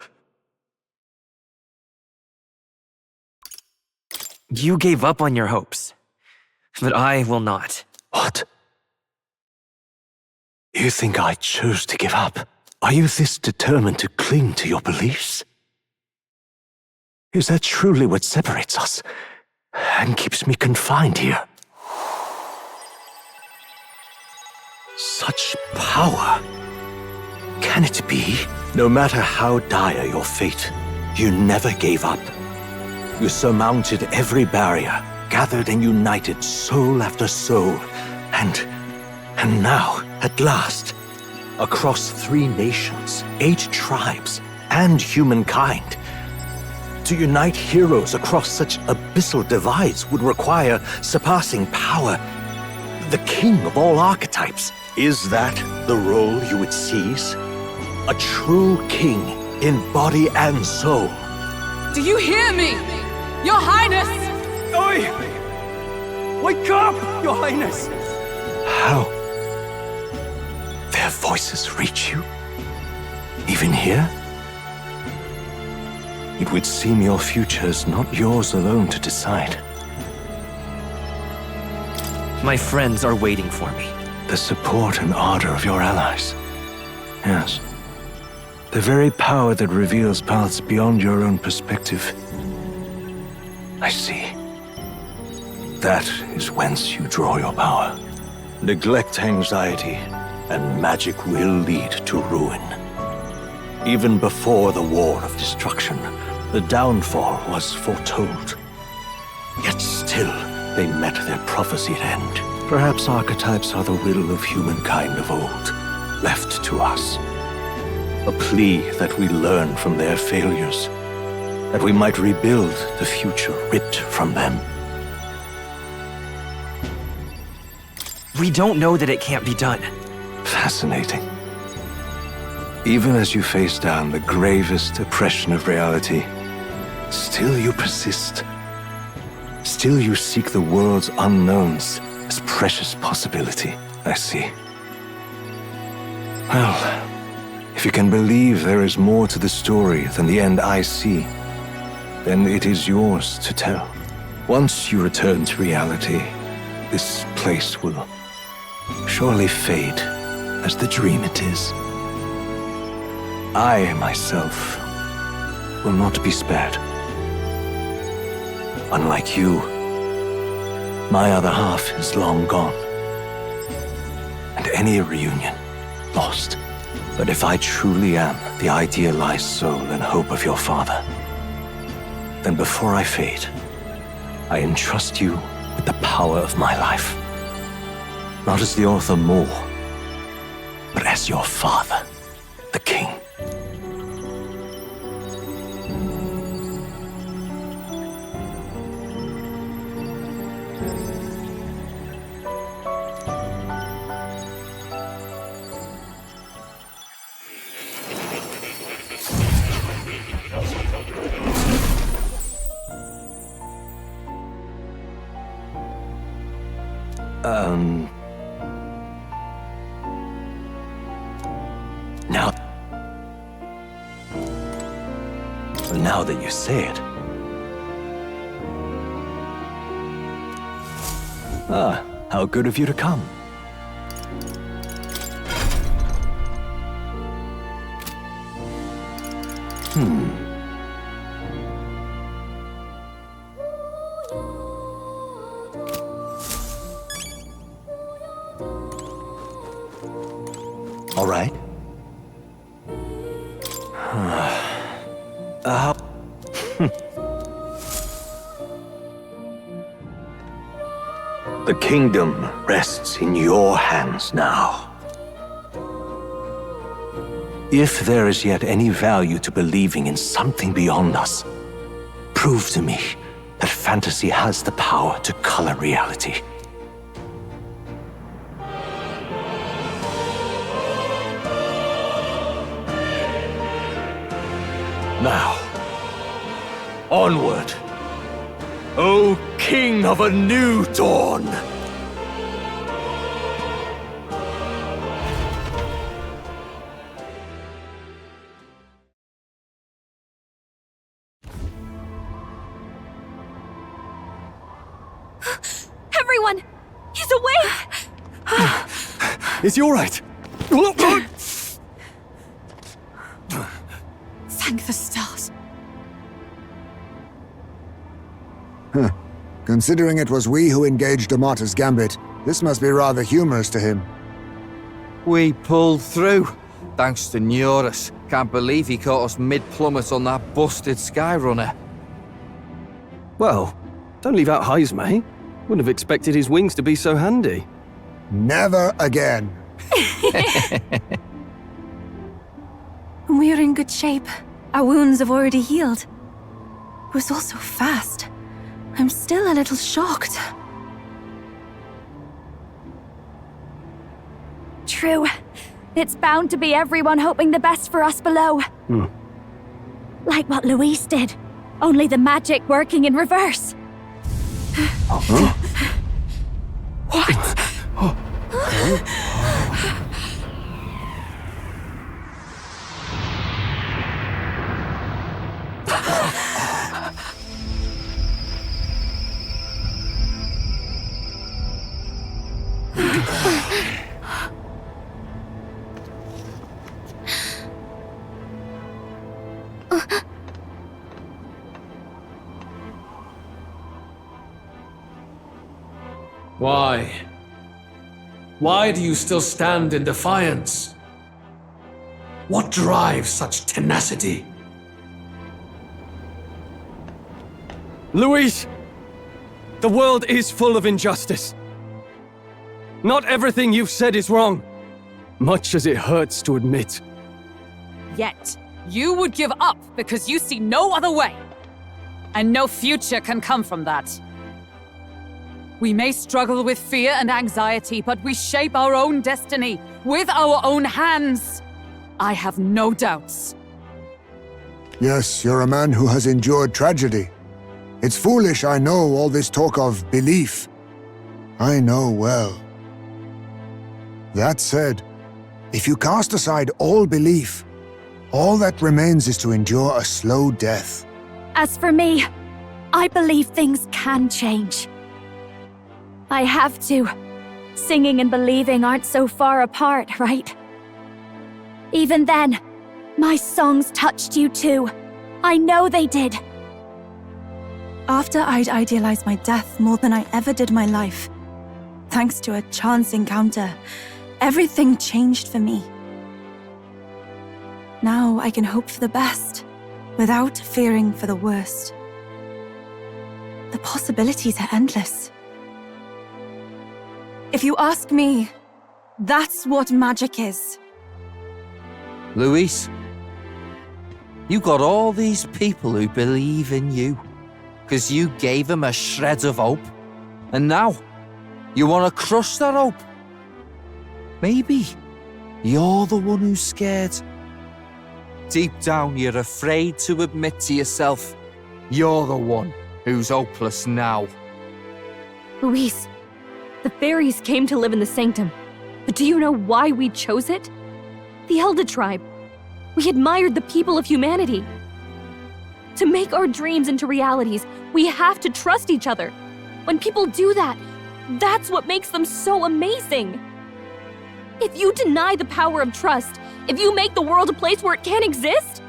You gave up on your hopes, but I will not. What? You think I chose to give up? Are you this determined to cling to your beliefs? Is that truly what separates us and keeps me confined here? Such power. Can it be? No matter how dire your fate, you never gave up. You surmounted every barrier, gathered and united soul after soul, and now, at last, across 3 nations, 8 tribes, and humankind. To unite heroes across such abyssal divides would require surpassing power. The king of all archetypes. Is that the role you would seize? A true king in body and soul. Do you hear me? Your Highness! Oi! Wake up, Your Highness! How? Their voices reach you? Even here? It would seem your future is not yours alone to decide. My friends are waiting for me. The support and ardor of your allies. Yes. The very power that reveals paths beyond your own perspective. I see. That is whence you draw your power. Neglect anxiety, and magic will lead to ruin. Even before the War of Destruction, the downfall was foretold. Yet still, they met their prophesied end. Perhaps archetypes are the will of humankind of old, left to us. A plea that we learn from their failures, that we might rebuild the future ripped from them. We don't know that it can't be done. Fascinating. Even as you face down the gravest oppression of reality, still you persist. Still you seek the world's unknowns as precious possibility, I see. Well, if you can believe there is more to the story than the end I see, then it is yours to tell. Once you return to reality, this place will surely fade as the dream it is. I, myself, will not be spared. Unlike you, my other half is long gone. And any reunion, lost. But if I truly am the idealized soul and hope of your father, then before I fade, I entrust you with the power of my life. Not as the author Moore, but as your father, the king. Now that you say it. Ah, how good of you to come. All right. The kingdom rests in your hands now. If there is yet any value to believing in something beyond us, prove to me that fantasy has the power to color reality. Now, onward, O King of a new dawn! Everyone! He's awake! Is he all right? Thank the stars. Huh. Considering it was we who engaged Amata's gambit, this must be rather humorous to him. We pulled through, thanks to Neurus. Can't believe he caught us mid-plummet on that busted Skyrunner. Well, don't leave out Heismay. Wouldn't have expected his wings to be so handy. Never again. We're in good shape. Our wounds have already healed. It was all so fast. I'm still a little shocked. True. It's bound to be everyone hoping the best for us below. Like what Luis did. Only the magic working in reverse. What? Why? Why do you still stand in defiance? What drives such tenacity? Luis! The world is full of injustice. Not everything you've said is wrong, much as it hurts to admit. Yet, you would give up because you see no other way. And no future can come from that. We may struggle with fear and anxiety, but we shape our own destiny with our own hands. I have no doubts. Yes, you're a man who has endured tragedy. It's foolish, I know, all this talk of belief. I know well. That said, if you cast aside all belief, all that remains is to endure a slow death. As for me, I believe things can change. I have to. Singing and believing aren't so far apart, right? Even then, my songs touched you too. I know they did. After I'd idealized my death more than I ever did my life, thanks to a chance encounter, everything changed for me. Now I can hope for the best, without fearing for the worst. The possibilities are endless. If you ask me, that's what magic is. Luis, you got all these people who believe in you, because you gave them a shred of hope. And now, you want to crush that hope. Maybe you're the one who's scared. Deep down, you're afraid to admit to yourself, you're the one who's hopeless now. Luis, the fairies came to live in the Sanctum. But do you know why we chose it? The Elder Tribe. We admired the people of humanity. To make our dreams into realities, we have to trust each other. When people do that, that's what makes them so amazing. If you deny the power of trust, if you make the world a place where it can't exist,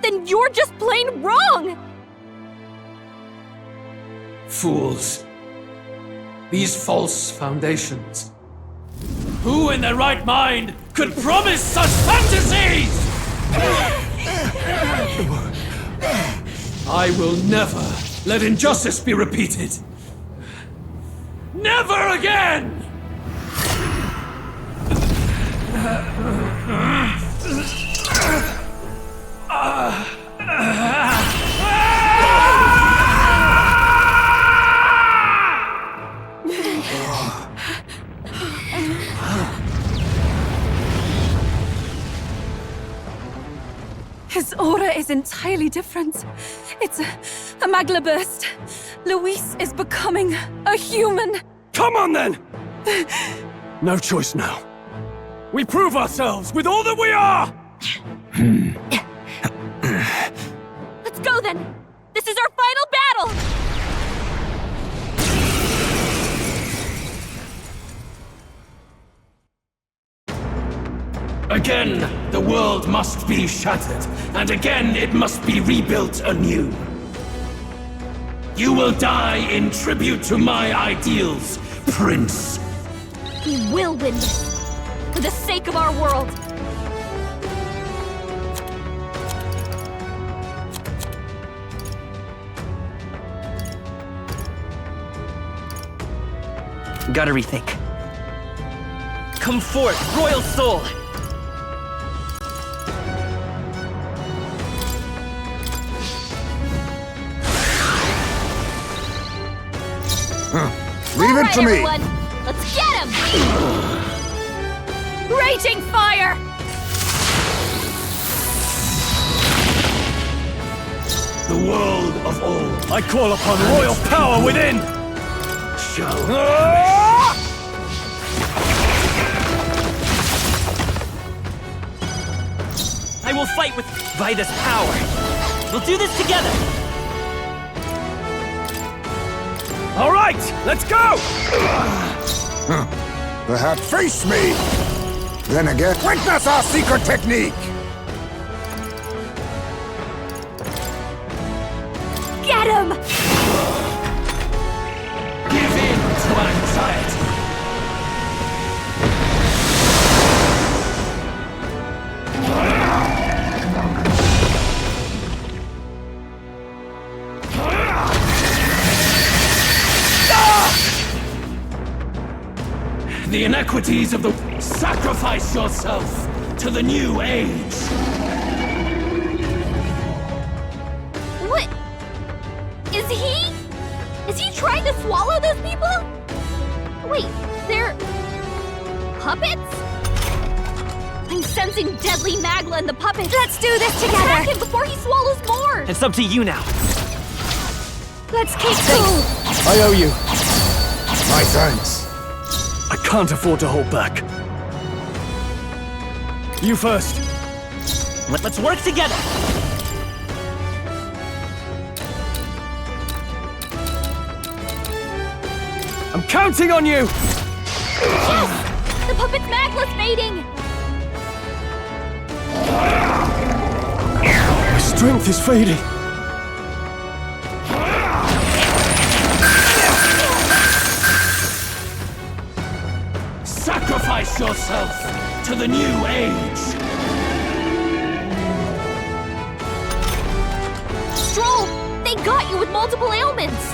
then you're just plain wrong! Fools. These false foundations. Who in their right mind could promise such fantasies? I will never let injustice be repeated. Never again! His aura is entirely different. It's a magla burst. Luis is becoming a human. Come on then! No choice now. We prove ourselves with all that we are! Let's go then! This is our final battle! Again, the world must be shattered, and again it must be rebuilt anew. You will die in tribute to my ideals, Prince. We will win this, for the sake of our world. Gotta rethink. Come forth, royal soul! Leave it to me! Everyone, let's get him! Raging fire! The world of all. I call upon royal power within! Shall I will fight with Vida's power. We'll do this together. All right, let's go! Perhaps face me! Then again, witness our secret technique! Get him! Give in to anxiety. The inequities of the... Sacrifice yourself to the new age! What? Is he trying to swallow those people? Wait, they're... puppets? I'm sensing deadly magla in the puppets. Let's do this together! Attack him before he swallows more! It's up to you now. Let's keep going! I owe you. My thanks. I can't afford to hold back. You first. Let's work together! I'm counting on you! Yes! The puppet's Magla's mating! My strength is fading. Sacrifice yourself to the new age! Stroll! They got you with multiple ailments!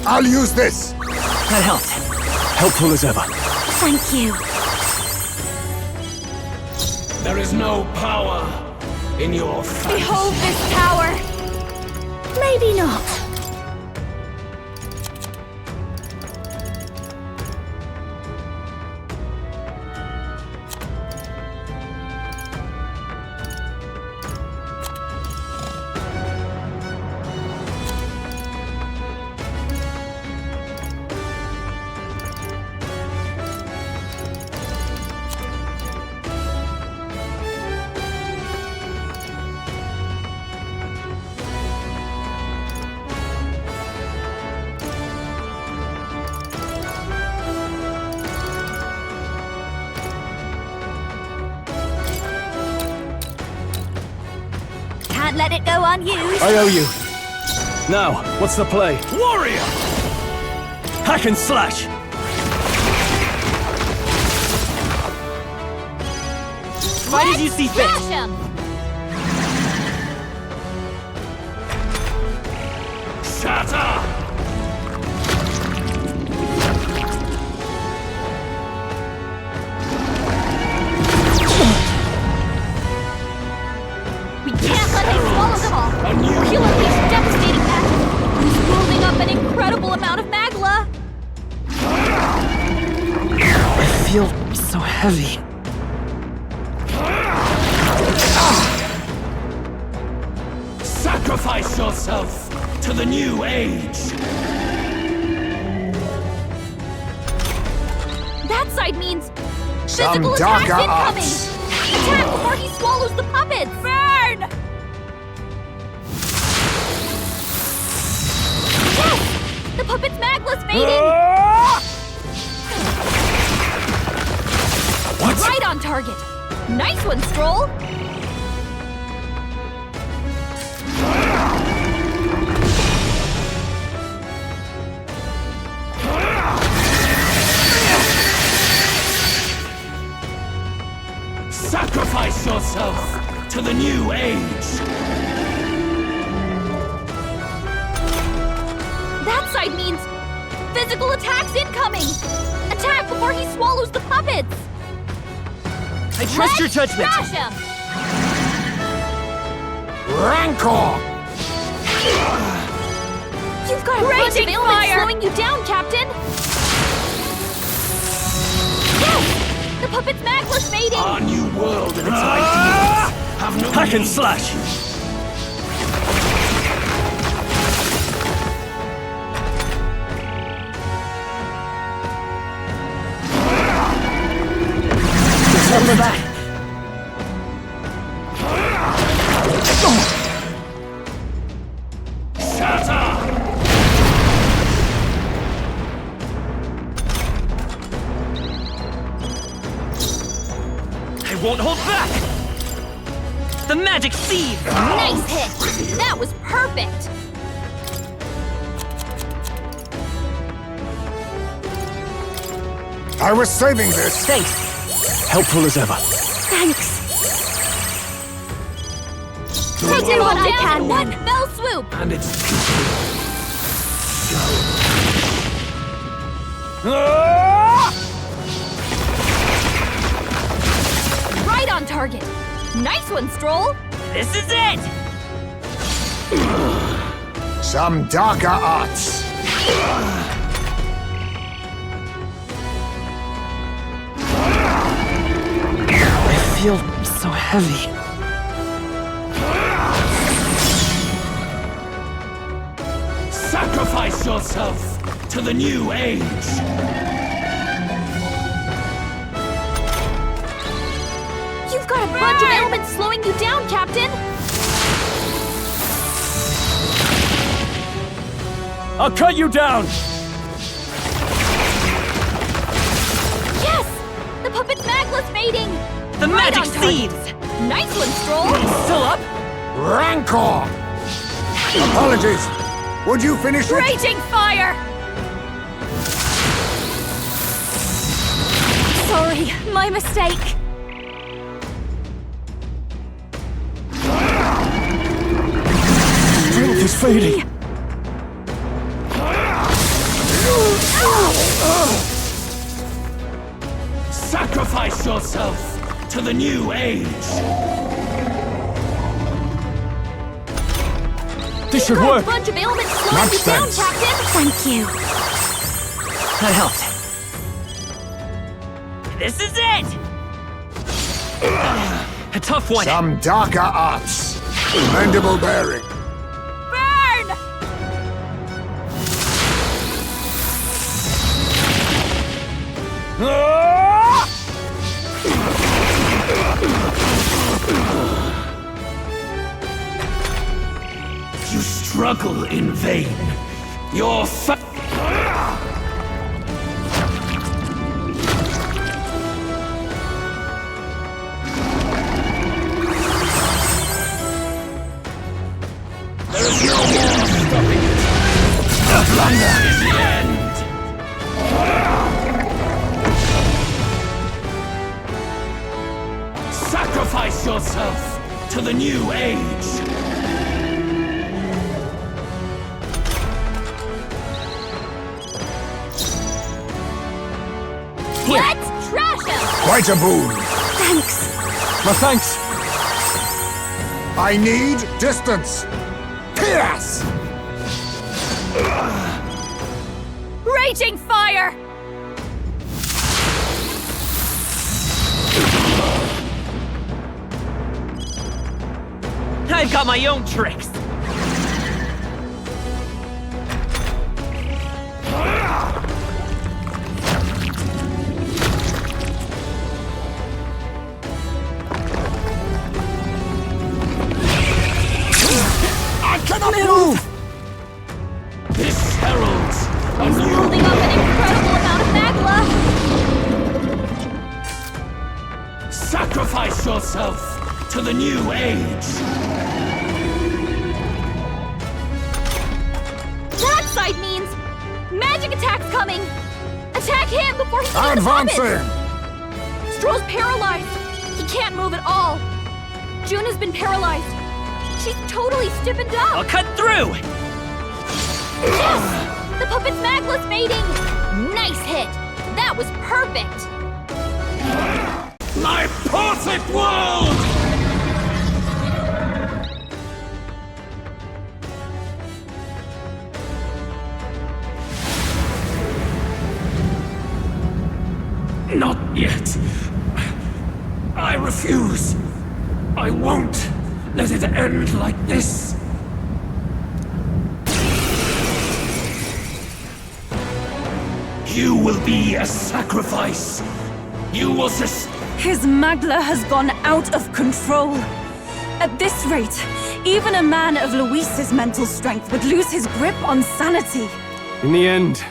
I'll use this! That helped. Helpful as ever. Thank you. There is no power in your fantasy. Behold this power! Maybe not. Can't let it go unused! I owe you. Now, what's the play? Warrior! Hack and slash! Fight as you see fit! Smash him! Shatter! We can't let them swallow them all! He'll unleash devastating magic! He's building up an incredible amount of Magla! I feel so heavy. Sacrifice yourself to the new age! That side means Some physical darker attacks incoming! arts. Attack before he swallows the puppets! Burn! Yes! The puppet's Magla's fading! What? Right on target! Nice one, Stroll! Sacrifice yourself to the new age! That side means physical attacks incoming! Attack before he swallows the puppets! I trust your judgment! Crash him! Rancor! You've got a bunch of ailments slowing you down, Captain! Yes! The puppet's Magla's mating! Our new world and its ideals have no Hack and meaning. slash! Remember that! Shatter! I won't hold back! The magic seed! Nice hit! That was perfect! I was saving this! Thanks! Helpful as ever. Thanks. Take do them all what I down can in then. one fell swoop! And its Right on target! Nice one, Stroll! This is it! Some darker arts. I feel so heavy. Sacrifice yourself to the new age. You've got a bunch of elements slowing you down, Captain! I'll cut you down! Yes! The puppet's magla's fading! The Right magic on target. seeds! Nice one, Stroll! Still up? Rancor! Apologies. Would you finish it? Raging fire! Sorry, my mistake. Strength is fading. Sacrifice yourself to the new age. This should Got work. a bunch of ailments slowing Much you down, thanks. Captain! Thank you. That helped. This is it! A tough one. Some darker arts. Mandible bearing. Burn! You struggle in vain. Your there is no more stopping it. The blunder is the end. Sacrifice yourself to the new age. Let's trash him! Quite a boon. Thanks. My thanks. I need distance. Pierce! Raging fire! I've got my own tricks. I cannot move! This heralds a He's new holding up an incredible amount of magla! Sacrifice yourself to the new age. That side means magic attacks coming! Attack him before he can use the puppets! Advancing! Stroll's paralyzed! He can't move at all! June has been paralyzed! She's totally stiffened up! I'll cut through! Yes! The puppet's magla's fading! Nice hit! That was perfect! My perfect world! Not yet. I refuse. I won't let it end like this. You will be a sacrifice. You will His magla has gone out of control. At this rate, even a man of Luis's mental strength would lose his grip on sanity. In the end,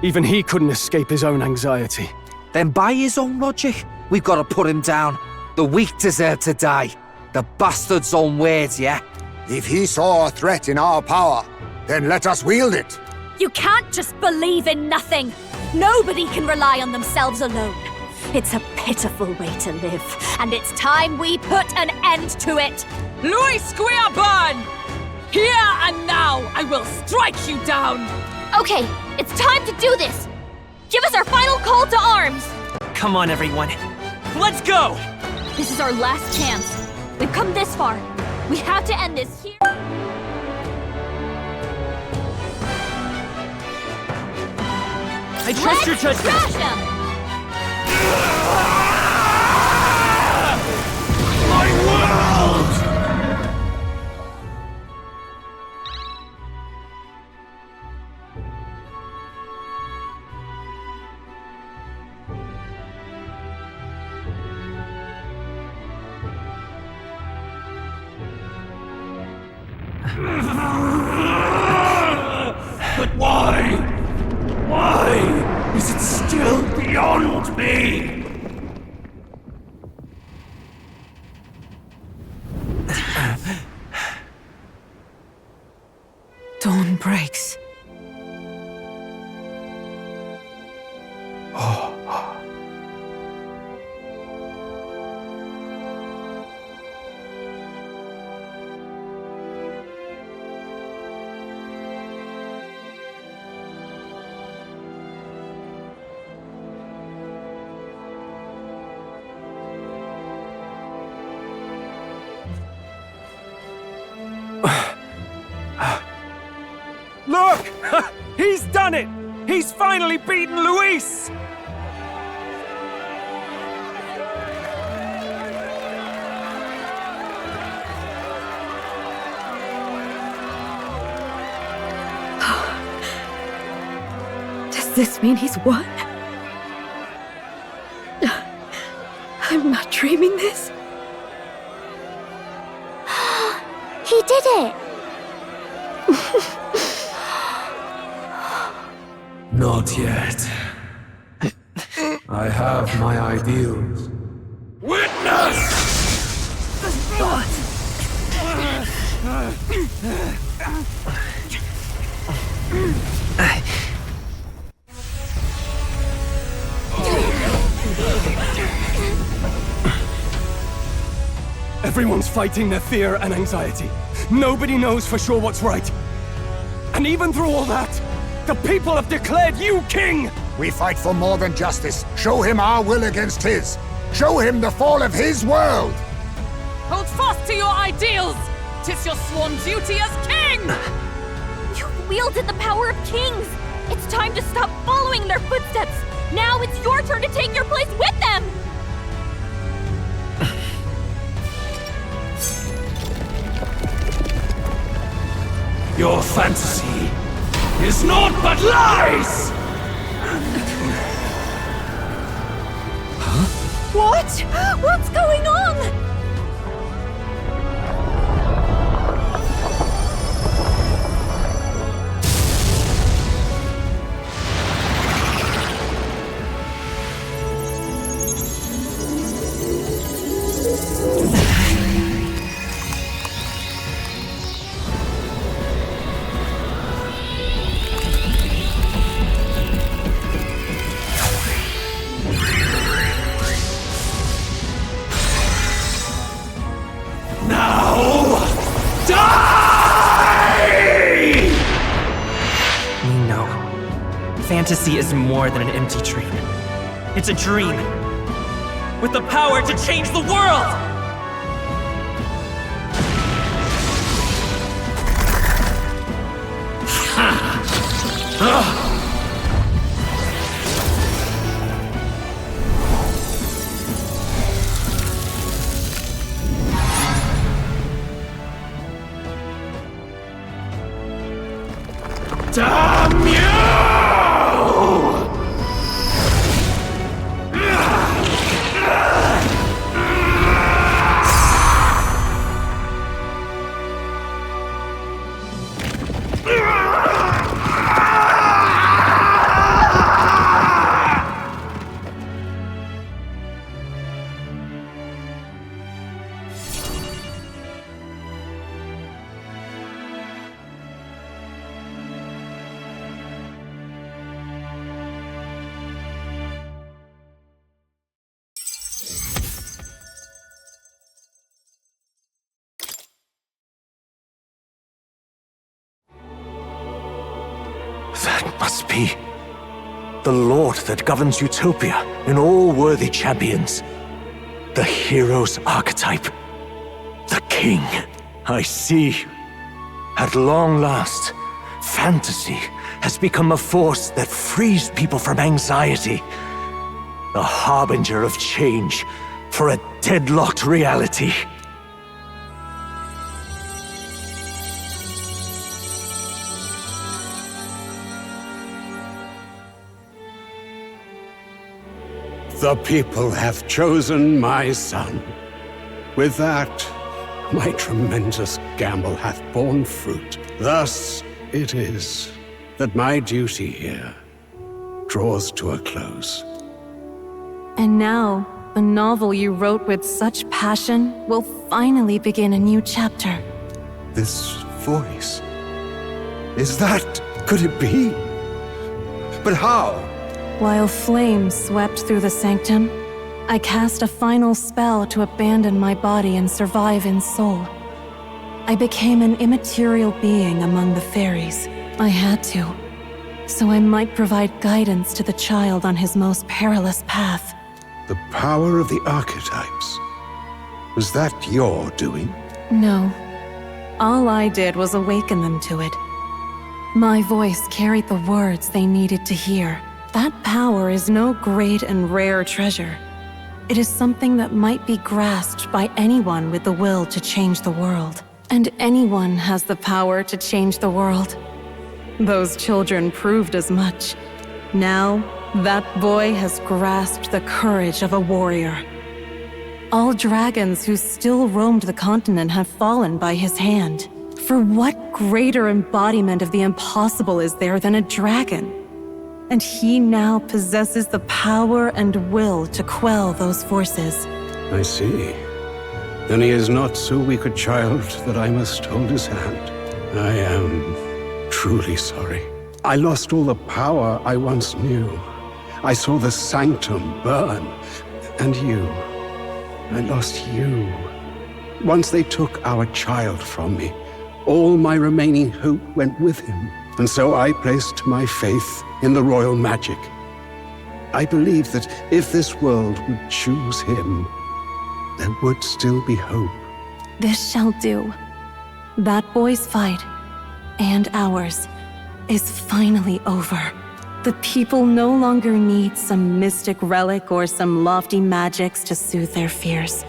even he couldn't escape his own anxiety. Then by his own logic, we've got to put him down. The weak deserve to die. The bastard's own words, yeah? If he saw a threat in our power, then let us wield it. You can't just believe in nothing! Nobody can rely on themselves alone. It's a pitiful way to live, and it's time we put an end to it. Luis Guiaban! Here and now, I will strike you down! Okay, it's time to do this! Give us our final call to arms! Come on, everyone. Let's go! This is our last chance. We've come this far. We have to end this here. I trust your judgment. Crash him! My world! But why? Why is it still beyond me? Dawn breaks. Look! He's done it! He's finally beaten Luis! Does this mean he's won? I'm not dreaming this. He did it! Not yet. I have my ideals. Witness! Everyone's fighting their fear and anxiety. Nobody knows for sure what's right. And even through all that, the people have declared you king! We fight for more than justice. Show him our will against his. Show him the fall of his world! Hold fast to your ideals! 'Tis your sworn duty as king! You've wielded the power of kings! It's time to stop following their footsteps! Now it's your turn to take your place with them! Your fantasy is naught but lies! What? What's going on? Fantasy is more than an empty dream. It's a dream with the power to change the world! Damn you! must be the Lord that governs Utopia and all worthy champions. The hero's archetype. The king. I see. At long last, fantasy has become a force that frees people from anxiety. A harbinger of change for a deadlocked reality. The people have chosen my son. With that, my tremendous gamble hath borne fruit. Thus it is that my duty here draws to a close. And now, the novel you wrote with such passion will finally begin a new chapter. This voice... could it be? But how? While flames swept through the sanctum, I cast a final spell to abandon my body and survive in soul. I became an immaterial being among the fairies. I had to, so I might provide guidance to the child on his most perilous path. The power of the archetypes. Was that your doing? No. All I did was awaken them to it. My voice carried the words they needed to hear. That power is no great and rare treasure. It is something that might be grasped by anyone with the will to change the world. And anyone has the power to change the world. Those children proved as much. Now, that boy has grasped the courage of a warrior. All dragons who still roamed the continent have fallen by his hand. For what greater embodiment of the impossible is there than a dragon? And he now possesses the power and will to quell those forces. I see. Then he is not so weak a child that I must hold his hand. I am truly sorry. I lost all the power I once knew. I saw the sanctum burn. And you. I lost you. Once they took our child from me, all my remaining hope went with him. And so I placed my faith in the royal magic. I believed that if this world would choose him, there would still be hope. This shall do. That boy's fight, and ours, is finally over. The people no longer need some mystic relic or some lofty magics to soothe their fears.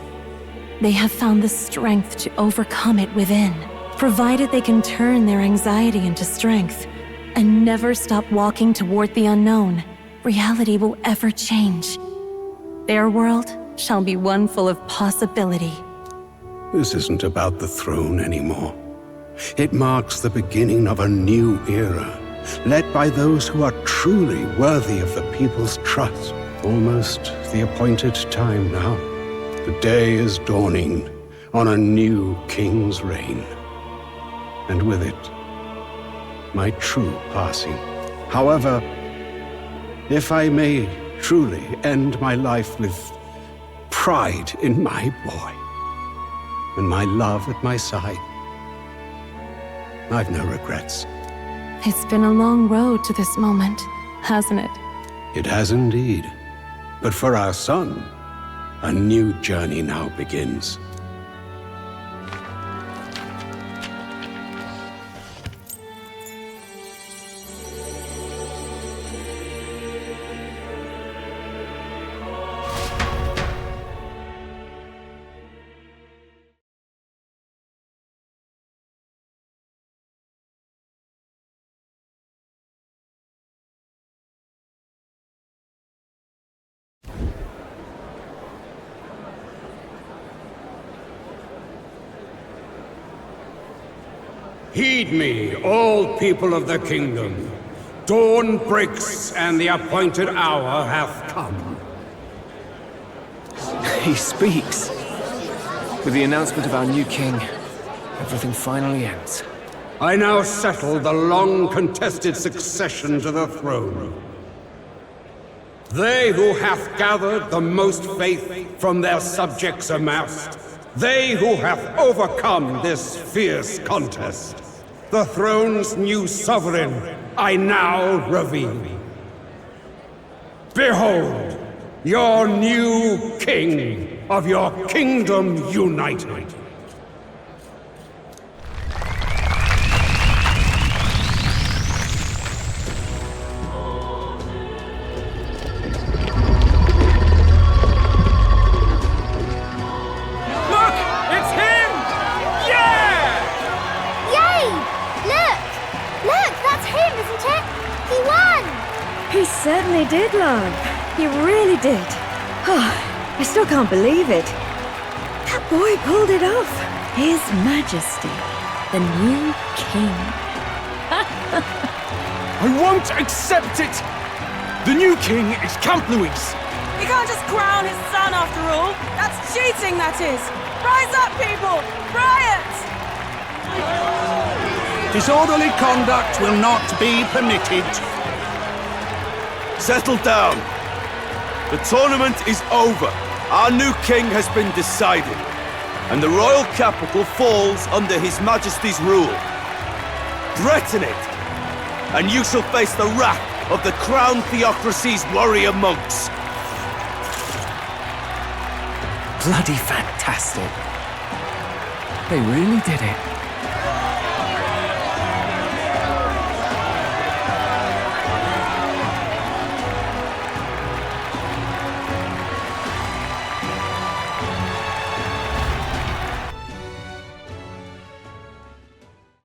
They have found the strength to overcome it within. Provided they can turn their anxiety into strength and never stop walking toward the unknown, reality will ever change. Their world shall be one full of possibility. This isn't about the throne anymore. It marks the beginning of a new era, led by those who are truly worthy of the people's trust. Almost the appointed time now. The day is dawning on a new king's reign. And with it, my true passing. However, if I may truly end my life with pride in my boy, and my love at my side, I've no regrets. It's been a long road to this moment, hasn't it? It has indeed. But for our son, a new journey now begins. Heed me, all people of the kingdom. Dawn breaks, and the appointed hour hath come. He speaks. With the announcement of our new king, everything finally ends. I now settle the long-contested succession to the throne. They who hath gathered the most faith from their subjects amassed, they who have overcome this fierce contest, the throne's new sovereign I now reveal. Behold, your new king of your kingdom united. Look! It's him! Yeah! Yay! Look! Look, that's him, isn't it? He won! He certainly did, love. He really did. Oh, I still can't believe it. That boy pulled it off. His Majesty, the new king. I won't accept it! The new king is Count Louis. He can't just crown his son after all. That's cheating, that is. Rise up, people! Riot! Disorderly conduct will not be permitted. Settle down. The tournament is over. Our new king has been decided, and the royal capital falls under His Majesty's rule. Threaten it, and you shall face the wrath of the crown theocracy's warrior monks. Bloody fantastic. They really did it.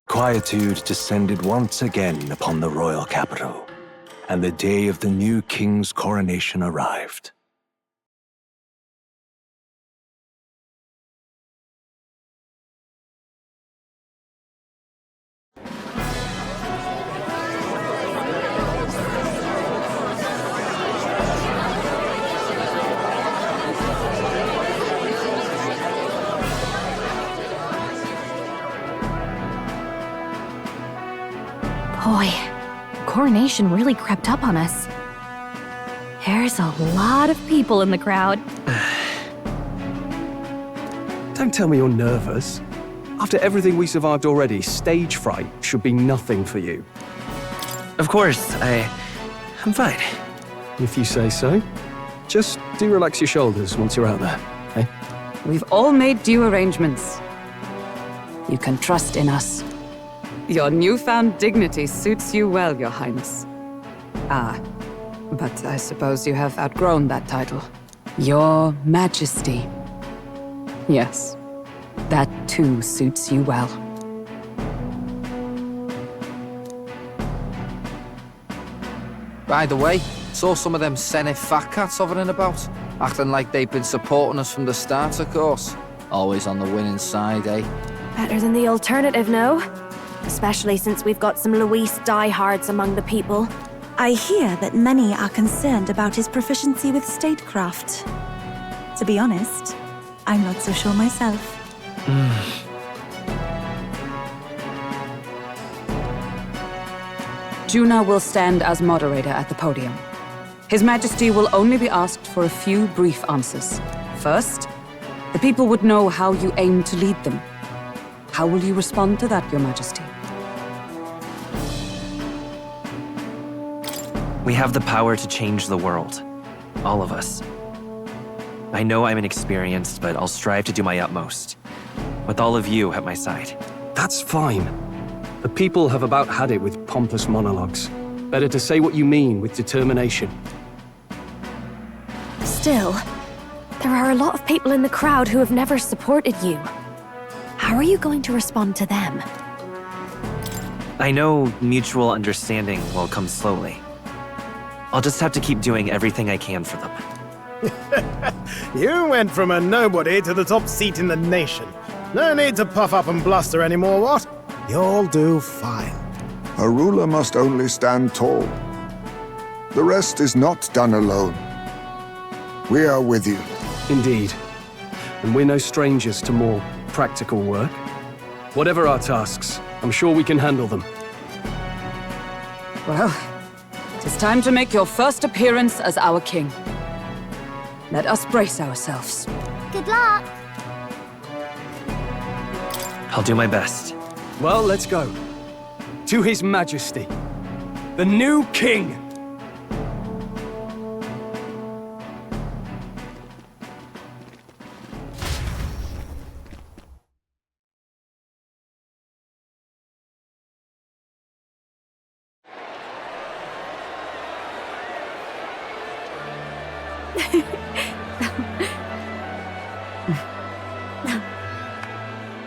Quietude descended once again upon the royal capital, and the day of the new king's coronation arrived. Boy, coronation really crept up on us. There's a lot of people in the crowd. Don't tell me you're nervous. After everything we survived already, stage fright should be nothing for you. Of course, I'm fine. If you say so. Just do relax your shoulders once you're out there, okay? We've all made due arrangements. You can trust in us. Your newfound dignity suits you well, Your Highness. Ah, but I suppose you have outgrown that title. Your Majesty. Yes, that too suits you well. By the way, saw some of them Senate fat cats hovering about, acting like they've been supporting us from the start, of course. Always on the winning side, eh? Better than the alternative, no? Especially since we've got some Luis diehards among the people. I hear that many are concerned about his proficiency with statecraft. To be honest, I'm not so sure myself. Juna will stand as moderator at the podium. His Majesty will only be asked for a few brief answers. First, the people would know how you aim to lead them. How will you respond to that, Your Majesty? We have the power to change the world. All of us. I know I'm inexperienced, but I'll strive to do my utmost. With all of you at my side. That's fine. The people have about had it with pompous monologues. Better to say what you mean with determination. Still, there are a lot of people in the crowd who have never supported you. How are you going to respond to them? I know mutual understanding will come slowly. I'll just have to keep doing everything I can for them. You went from a nobody to the top seat in the nation. No need to puff up and bluster anymore, what? You'll do fine. A ruler must only stand tall. The rest is not done alone. We are with you. Indeed. And we're no strangers to more practical work. Whatever our tasks, I'm sure we can handle them. Well, it is time to make your first appearance as our king. Let us brace ourselves. Good luck. I'll do my best. Well, let's go. To His Majesty. the new king!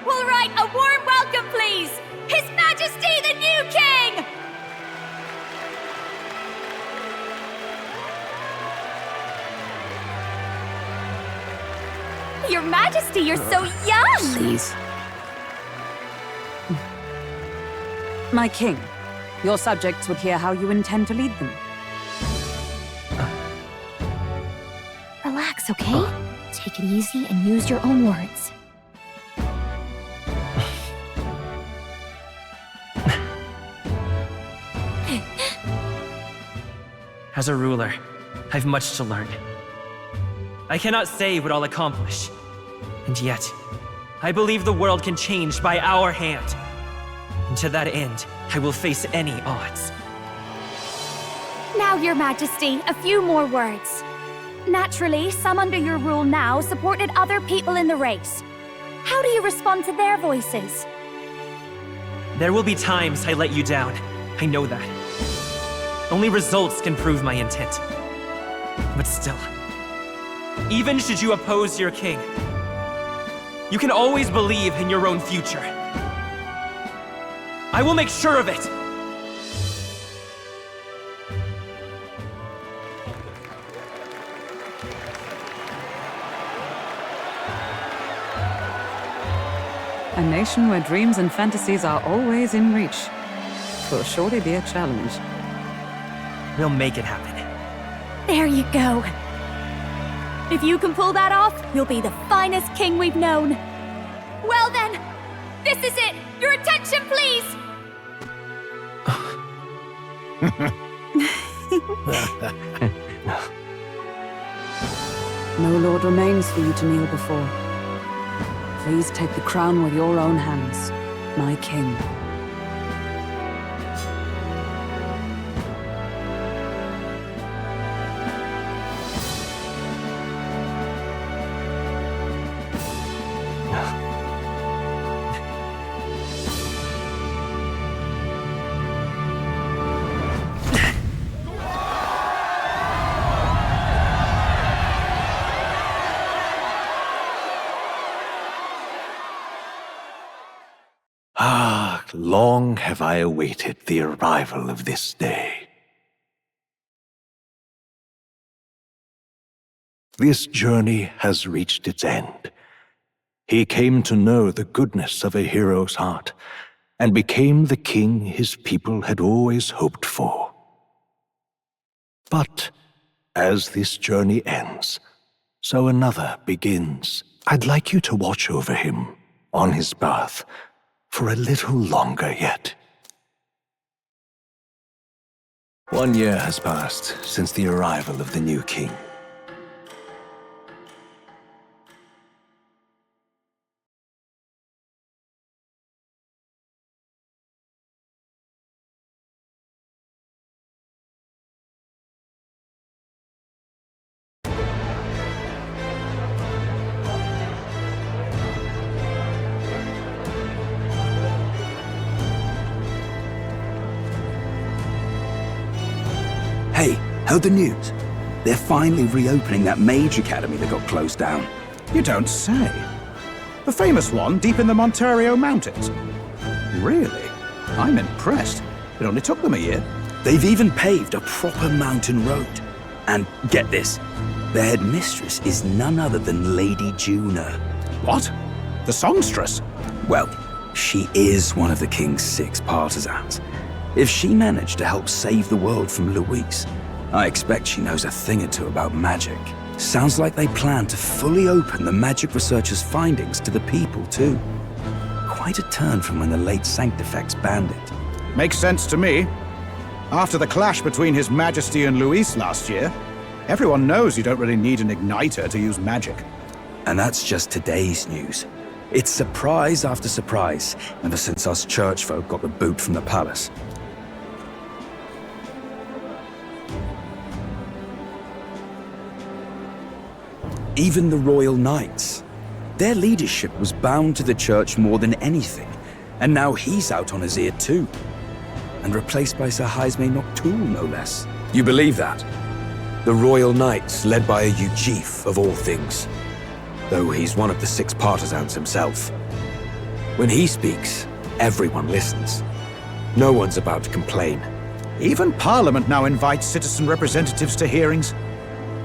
We'll write a warm welcome, please! His Majesty the new king! Your Majesty, you're so young! Please. My king, your subjects would hear how you intend to lead them. Relax, okay? Take it easy and use your own words. As a ruler, I've much to learn. I cannot say what I'll accomplish. And yet, I believe the world can change by our hand. And to that end, I will face any odds. Now, Your Majesty, a few more words. Naturally, some under your rule now supported other people in the race. How do you respond to their voices? There will be times I let you down. I know that. Only results can prove my intent. But still, even should you oppose your king, you can always believe in your own future. I will make sure of it! A nation where dreams and fantasies are always in reach. Will surely be a challenge. We'll make it happen. There you go. If you can pull that off, you'll be the finest king we've known. Well then, this is it! Your attention, please! No lord remains for you to kneel before. Please take the crown with your own hands, my king. Ah, long have I awaited the arrival of this day. This journey has reached its end. He came to know the goodness of a hero's heart, and became the king his people had always hoped for. But as this journey ends, so another begins. I'd like you to watch over him on his path for a little longer yet. 1 year has passed since the arrival of the new king. Hey, heard the news? They're finally reopening that mage academy that got closed down. You don't say. The famous one deep in the Montario Mountains. Really? I'm impressed. It only took them a year. They've even paved a proper mountain road. And get this, their headmistress is none other than Lady Juna. What? The songstress? Well, she is one of the king's 6 partisans. If she managed to help save the world from Luis, I expect she knows a thing or two about magic. Sounds like they plan to fully open the magic researchers' findings to the people, too. Quite a turn from when the late Sanctifex banned it. Makes sense to me. After the clash between His Majesty and Luis last year, everyone knows you don't really need an igniter to use magic. And that's just today's news. It's surprise after surprise, ever since us church folk got the boot from the palace. Even the royal knights. Their leadership was bound to the church more than anything, and now he's out on his ear too. And replaced by Sir Haisme Noctul, no less. You believe that? The royal knights, led by a Ujif of all things. Though he's one of the 6 partisans himself. When he speaks, everyone listens. No one's about to complain. Even Parliament now invites citizen representatives to hearings.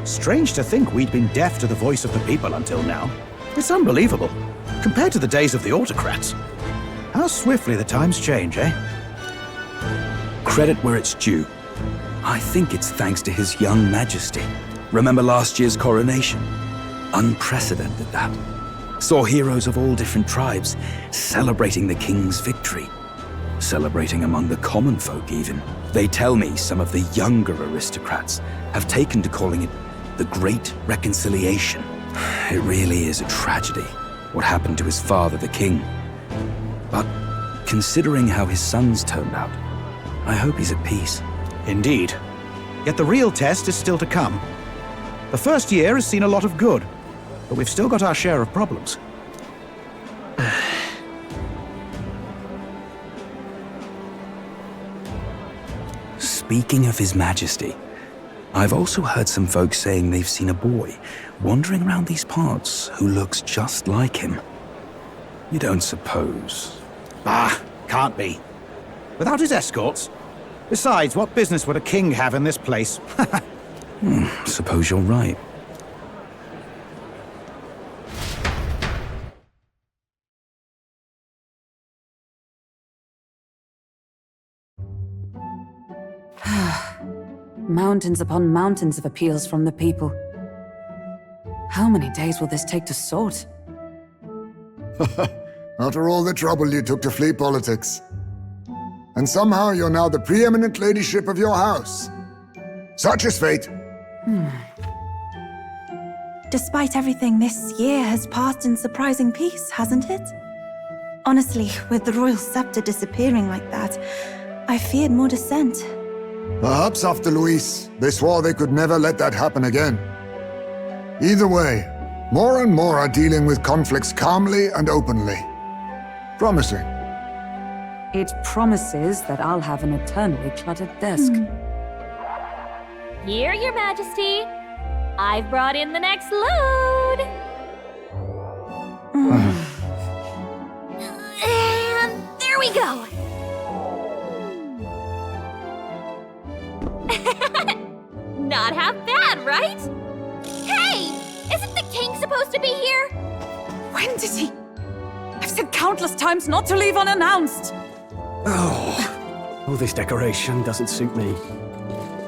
Strange to think we'd been deaf to the voice of the people until now. It's unbelievable, compared to the days of the autocrats. How swiftly the times change, eh? Credit where it's due. I think it's thanks to his young majesty. Remember last year's coronation? Unprecedented, that. Saw heroes of all different tribes celebrating the king's victory. Celebrating among the common folk, even. They tell me some of the younger aristocrats have taken to calling it the Great Reconciliation. It really is a tragedy, what happened to his father, the king. But considering how his sons turned out, I hope he's at peace. Indeed. Yet the real test is still to come. The first year has seen a lot of good, but we've still got our share of problems. Speaking of His Majesty, I've also heard some folks saying they've seen a boy wandering around these parts who looks just like him. You don't suppose? Ah, can't be. Without his escorts? Besides, what business would a king have in this place? Suppose you're right. Mountains upon mountains of appeals from the people. How many days will this take to sort? After all the trouble you took to flee politics. And somehow you're now the preeminent ladyship of your house. Such is fate. Despite everything, this year has passed in surprising peace, hasn't it? Honestly, with the royal scepter disappearing like that, I feared more dissent. Perhaps after Luis, they swore they could never let that happen again. Either way, more and more are dealing with conflicts calmly and openly. Promising. It promises that I'll have an eternally cluttered desk. Here, Your Majesty. I've brought in the next load. And there we go. Not half bad, right? Hey! Isn't the king supposed to be here? When did he? I've said countless times not to leave unannounced. Oh, this decoration doesn't suit me.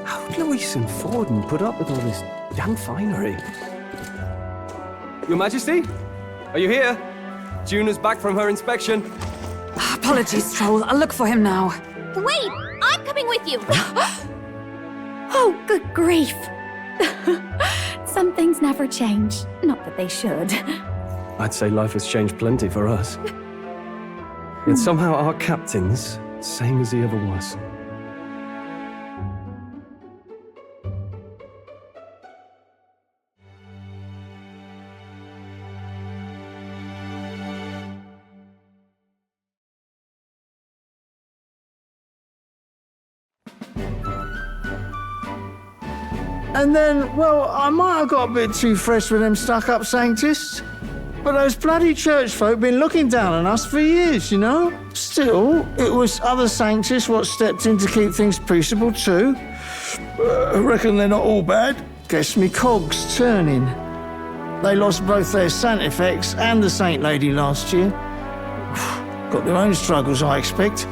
How'd Luis and Forden put up with all this damn finery? Your Majesty? Are you here? Juna's back from her inspection. Apologies, Troll. I'll look for him now. Wait! I'm coming with you! Oh, good grief. Some things never change. Not that they should. I'd say life has changed plenty for us. Yet somehow our captain's same as he ever was. And then, well, I might have got a bit too fresh with them stuck-up Sanctists. But those bloody church folk been looking down on us for years, you know? Still, it was other Sanctists what stepped in to keep things peaceable too. I reckon they're not all bad. Guess me cogs turning. They lost both their Santifex and the Saint Lady last year. Got their own struggles, I expect.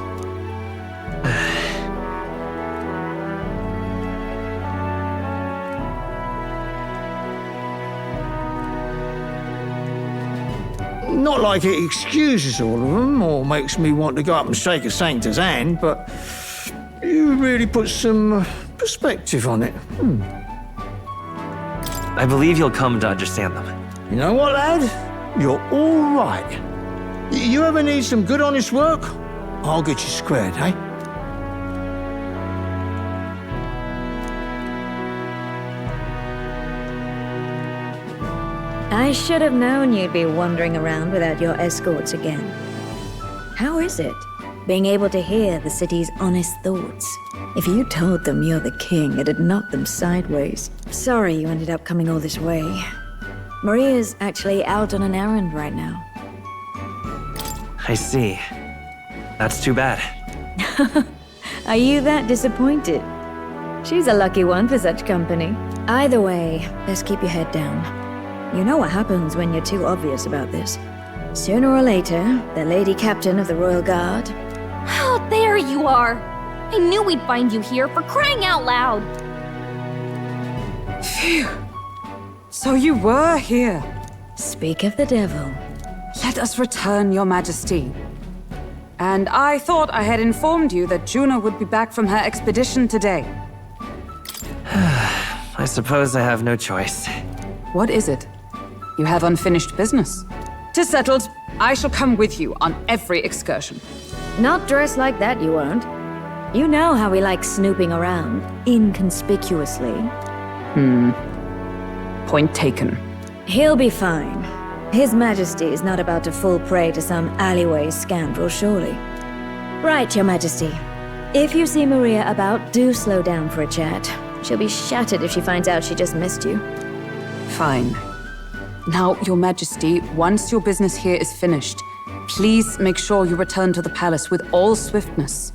Not like it excuses all of them or makes me want to go up and shake a sanctor's hand, but you really put some perspective on it. I believe you'll come to understand them. You know what, lad? You're all right. You ever need some good, honest work? I'll get you squared, eh? I should have known you'd be wandering around without your escorts again. How is it, being able to hear the city's honest thoughts? If you told them you're the king, it'd knock them sideways. Sorry you ended up coming all this way. Maria's actually out on an errand right now. I see. That's too bad. Are you that disappointed? She's a lucky one for such company. Either way, best keep your head down. You know what happens when you're too obvious about this. Sooner or later, the Lady Captain of the Royal Guard... Oh, there you are! I knew we'd find you here, for crying out loud! Phew. So you were here. Speak of the devil. Let us return, Your Majesty. And I thought I had informed you that Juna would be back from her expedition today. I suppose I have no choice. What is it? You have unfinished business. 'Tis settled. I shall come with you on every excursion. Not dressed like that, you won't. You know how we like snooping around, inconspicuously. Point taken. He'll be fine. His Majesty is not about to fall prey to some alleyway scoundrel, surely. Right, Your Majesty. If you see Maria about, do slow down for a chat. She'll be shattered if she finds out she just missed you. Fine. Now, Your Majesty, once your business here is finished, please make sure you return to the palace with all swiftness.